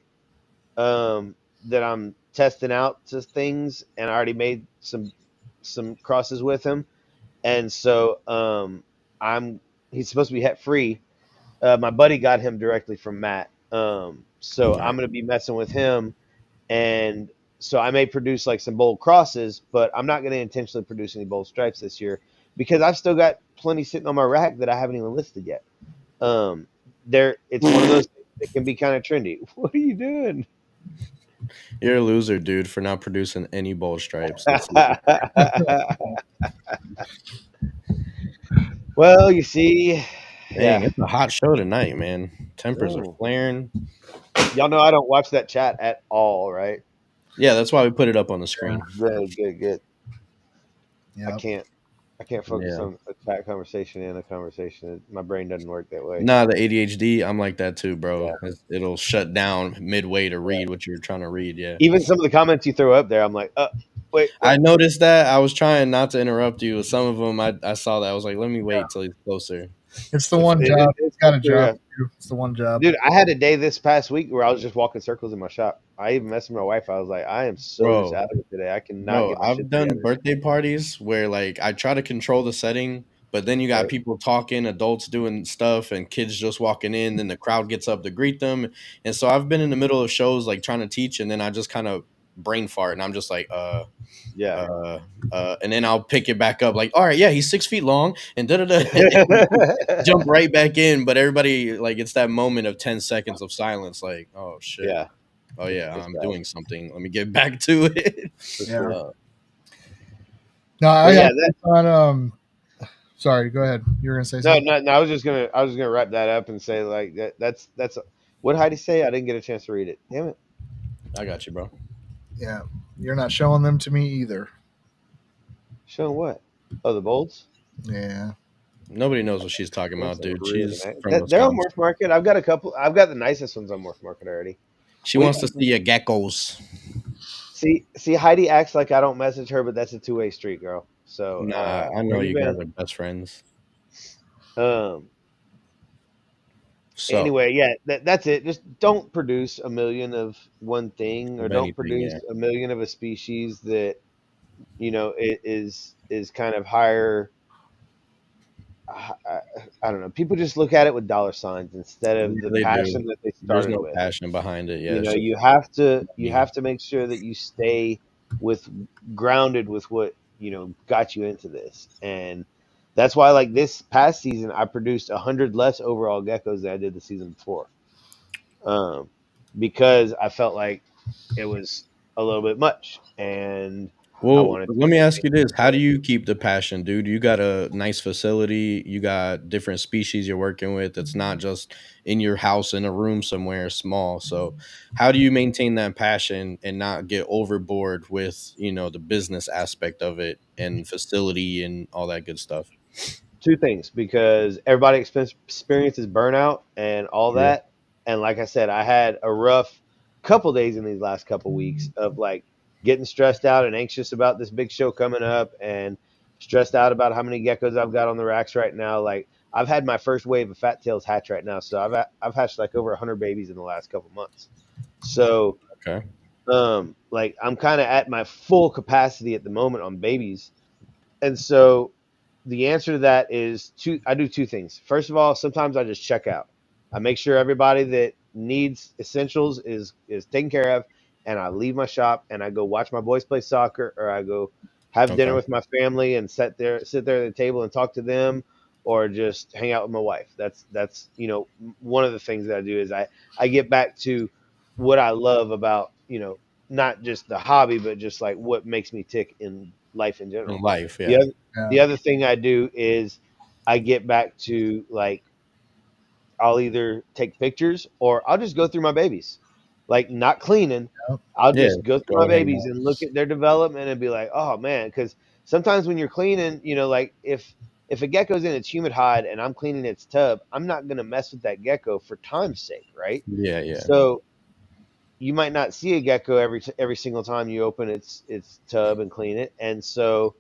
that I'm testing out to things, and I already made some crosses with him, and so he's supposed to be het free. My buddy got him directly from Matt, so I'm going to be messing with him, and so I may produce like some bold crosses, but I'm not going to intentionally produce any bold stripes this year because I've still got plenty sitting on my rack that I haven't even listed yet. It's one of those things that can be kind of trendy. What are you doing? You're a loser, dude, for not producing any bold stripes. Well, you see, dang, it's a hot show tonight, man. Tempers are flaring. Y'all know I don't watch that chat at all, right? Yeah, that's why we put it up on the screen. Good. Yeah. I can't focus Yeah. on a chat conversation and a conversation. My brain doesn't work that way. Nah, the ADHD, I'm like that too, bro. Yeah. It'll shut down midway to read what you're trying to read. Yeah. Even some of the comments you throw up there, I'm like, wait. I noticed that. I was trying not to interrupt you. Some of them, I saw that. I was like, let me wait till he's closer. It's the one job. It's Got a true, job. It's the one job. Dude, I had a day this past week where I was just walking circles in my shop. I even messaged my wife. I was like, I am so just Bro, out of it today. I cannot bro, get my I've shit done together. birthday parties where like I try to control the setting, but then you got Right. people talking, adults doing stuff, and kids just walking in. Then the crowd gets up to greet them, and so I've been in the middle of shows like trying to teach, and then I just kind of brain fart, and I'm just like, Yeah. and then I'll pick it back up, like, all right, yeah, he's 6 feet long, and da da da, jump right back in. But everybody, like, it's that moment of 10 seconds of silence, like, oh shit, Yeah. oh yeah, It's I'm bad. doing something. Let me get back to it. For Yeah. sure. No, I yeah, on. Sorry, go ahead. You were gonna say something. No. I was just gonna wrap that up and say like that's what did Heidi say? I didn't get a chance to read it. Damn it. I got you, bro. Yeah, you're not showing them to me either. Showing what? Oh, the bolts. Yeah. Nobody knows what she's talking about, dude. Really She's nice. from They're on Wisconsin. Morph Market. I've got a couple. I've got the nicest ones on Morph Market already. She wants to see a geckos. See, Heidi acts like I don't message her, but that's a two-way street, girl. So, Nah, I know where you been? guys are best friends. So Anyway, yeah, that's it. Just don't produce a million of one thing, or of don't anything, produce yeah. a million of a species that it is kind of higher. I don't know. People just look at it with dollar signs instead of the They passion do. that they There's started no with. passion behind it. Yeah, it's just You have to make sure that you stay with grounded with what got you into this, and that's why like this past season I produced 100 less overall geckos than I did the season before, because I felt like it was a little bit much, and I Well, wanted let me ask you this. How do to. you keep the passion, dude? You got a nice facility, you got different species you're working with. It's not just in your house in a room somewhere small. So how do you maintain that passion and not get overboard with, the business aspect of it and facility and all that good stuff? Two things, because everybody experiences burnout and all Sure. that, and like I said, I had a rough couple days in these last couple weeks of like getting stressed out and anxious about this big show coming up, and stressed out about how many geckos I've got on the racks right now. Like I've had my first wave of fat tails hatch right now, so I've hatched like over 100 babies in the last couple months. So Okay. like I'm kind of at my full capacity at the moment on babies, and so the answer to that is I do two things. First of all, sometimes I just check out. I make sure everybody that needs essentials is taken care of, and I leave my shop and I go watch my boys play soccer, or I go have dinner Okay. with my family and sit there at the table and talk to them, or just hang out with my wife. That's one of the things that I do is I get back to what I love about not just the hobby, but just like what makes me tick in life in In general. life, The yeah. other Yeah. the other thing I do is I get back to like I'll either take pictures or I'll just go through my babies, like not cleaning. Yep. I'll Yeah. just go through my Go hang babies out. and look at their development and be like, oh man, because sometimes when you're cleaning, like if a gecko's in its humid hide and I'm cleaning its tub, I'm not gonna mess with that gecko for time's sake, right? Yeah, yeah. So you might not see a gecko every single time you open its tub and clean it, and so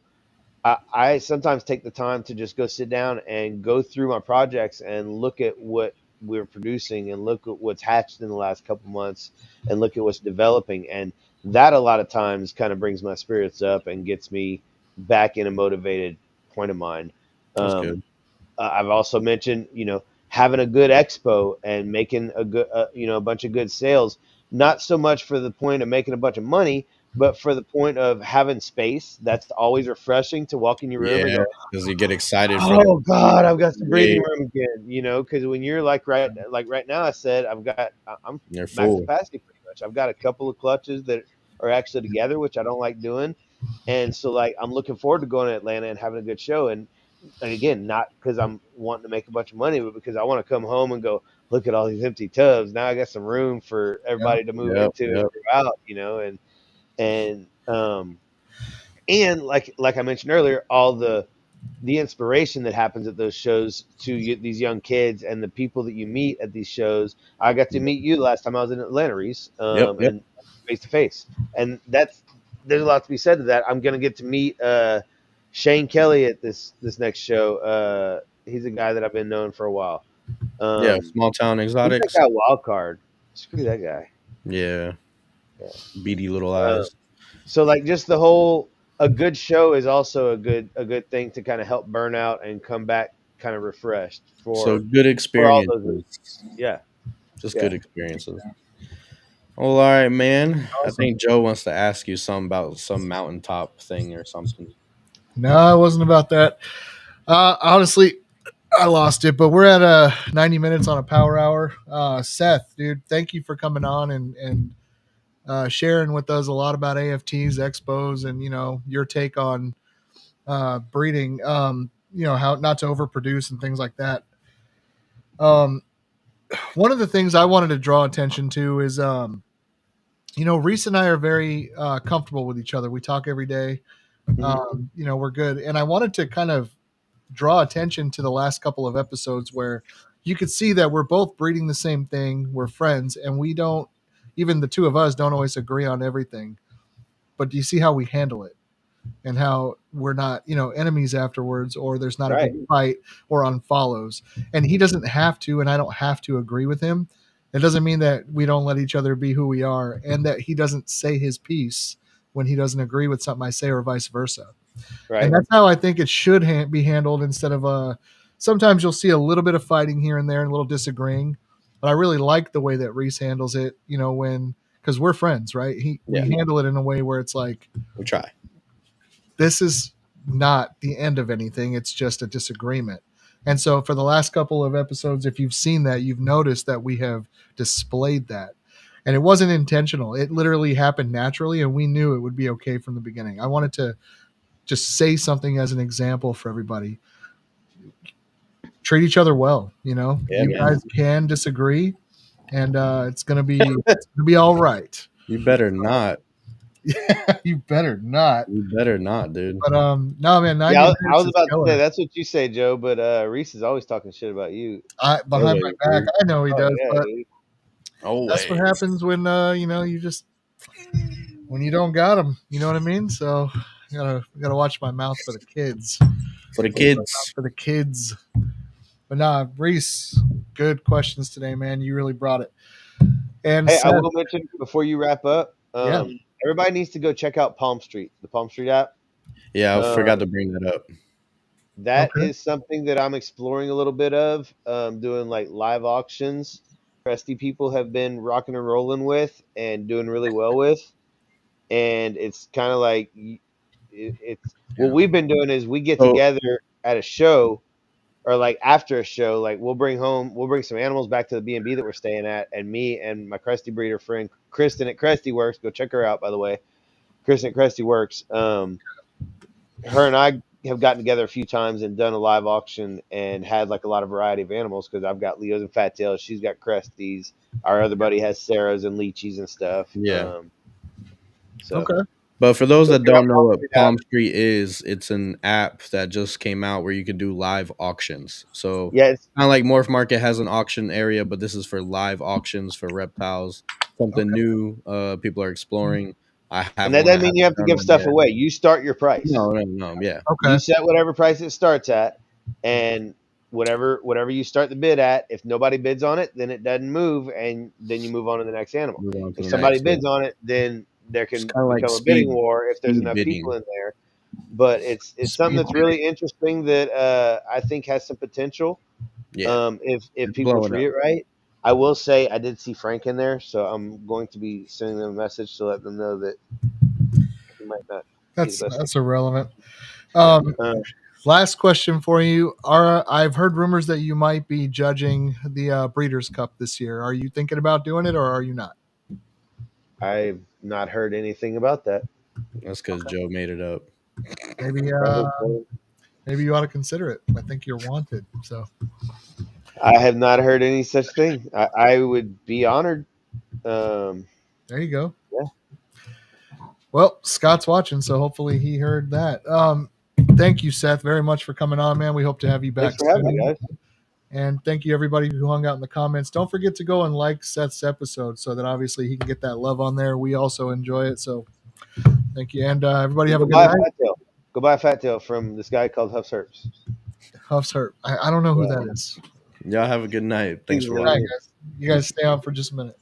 I sometimes take the time to just go sit down and go through my projects and look at what we're producing and look at what's hatched in the last couple months and look at what's developing. And that a lot of times kind of brings my spirits up and gets me back in a motivated point of mind. That's Um, good. I've also mentioned, having a good expo and making a good, a bunch of good sales, not so much for the point of making a bunch of money, but for the point of having space. That's always refreshing to walk in your room and Yeah, go, because you get excited for the oh God, I've got some yeah, breathing room again, because when you're like right now, I said, I'm they're max full. capacity pretty much. I've got a couple of clutches that are actually together, which I don't like doing. And so like, I'm looking forward to going to Atlanta and having a good show. And again, not because I'm wanting to make a bunch of money, but because I want to come home and go, look at all these empty tubs. Now I got some room for Yep. everybody to move Yep, into and yep. grow out, and like I mentioned earlier, all the inspiration that happens at those shows to these young kids and the people that you meet at these shows. I got to meet you last time I was in Atlanta, Reese, Yep. and face to face, and there's a lot to be said to that. I'm gonna get to meet Shane Kelly at this next show. He's a guy that I've been known for a while. Yeah. Small town Who's that exotics. guy Wild Card? Screw that guy. Yeah. Yeah. Beady little Uh, eyes. so like just the whole a good show is also a good thing to kind of help burn out and come back kind of refreshed So for good all those reasons. experiences. Yeah. Just Yeah. good experiences. Well, all right, man. I Awesome. think Joe wants to ask you something about some mountaintop thing or something. No, it wasn't about that. Honestly, I lost it, but we're at 90 minutes on a power hour. Seth, dude, thank you for coming on and sharing with us a lot about AFTs, expos, and your take on breeding. How not to overproduce and things like that. One of the things I wanted to draw attention to is, Reese and I are very comfortable with each other. We talk every day. We're good, and I wanted to kind of draw attention to the last couple of episodes where you could see that we're both breeding the same thing. We're friends, and we don't, even the two of us don't always agree on everything. But do you see how we handle it and how we're not, enemies afterwards, or there's not a Right. big fight or unfollows? And he doesn't have to, and I don't have to agree with him. It doesn't mean that we don't let each other be who we are, and that he doesn't say his piece when he doesn't agree with something I say, or vice versa. Right. And that's how I think it should be handled, instead of sometimes you'll see a little bit of fighting here and there and a little disagreeing. But I really like the way that Reese handles it, because we're friends, right? We handle it in a way where it's like, We try. this is not the end of anything. It's just a disagreement. And so for the last couple of episodes, if you've seen that, you've noticed that we have displayed that. And it wasn't intentional. It literally happened naturally, and we knew it would be okay from the beginning. I wanted to just say something as an example for everybody. Treat each other well. Yeah, you man. guys can disagree, and it's gonna be all right. You better not. You better not. You better not, dude. But no, man. 90 Yeah, I minutes was is about to killer. say that's what you say, Joe, but Reese is always talking shit about you. Behind my back, I know he does, yeah, but dude. that's what happens when you just when you don't got them. You know what I mean? So I gotta watch my mouth for the kids. For the kids. For the kids. But nah, Reese, good questions today, man. You really brought it. And Hey, Seth, I will mention before you wrap up, Yeah. everybody needs to go check out Palm Street, the Palm Street app. Yeah, I forgot to bring that up. That Okay. is something that I'm exploring a little bit of, doing like live auctions. Cresty people have been rocking and rolling with and doing really well with. And it's kind of like what we've been doing is we get together at a show or like after a show, like we'll bring some animals back to the B&B that we're staying at, and me and my Cresty breeder friend Kristen at Cresty Works, go check her out, by the way, Kristen at Cresty Works. Her and I have gotten together a few times and done a live auction and had like a lot of variety of animals, because I've got Leos and Fat Tails, she's got Cresties, our other buddy has Sarahs and Leechies and stuff. Yeah. Okay. But for those that don't know what Palm Street is, it's an app that just came out where you can do live auctions. So yeah, it's kind of like Morph Market has an auction area, but this is for live auctions for reptiles. Something new people are exploring. I have and that doesn't mean you have to give stuff away. You start your price. No, yeah. Okay. You set whatever price it starts at, and whatever you start the bid at, if nobody bids on it, then it doesn't move, and then you move on to the next animal. If somebody bids on it, then there can become a bidding war if there's enough people in there. But it's something that's really interesting that I think has some potential. Yeah. If people treat it right. I will say I did see Frank in there, so I'm going to be sending them a message to let them know that he might not. That's irrelevant. Last question for you. I've heard rumors that you might be judging the Breeders' Cup this year. Are you thinking about doing it, or are you not? I've not heard anything about that. That's because Joe made it up. Maybe you ought to consider it. I think you're wanted. So I have not heard any such thing. I would be honored. There you go. Yeah. Well, Scott's watching, so hopefully he heard that. Thank you, Seth, very much for coming on, man. We hope to have you back Thanks for having soon. me, guys. And thank you, everybody who hung out in the comments. Don't forget to go and like Seth's episode so that obviously he can get that love on there. We also enjoy it. So thank you. And everybody have a good night. Go buy a fat tail from this guy called Huffs Herps. Huffs Herps. I don't know who that is. Y'all have a good night. Thanks for All watching. All right, guys. You guys stay on for just a minute.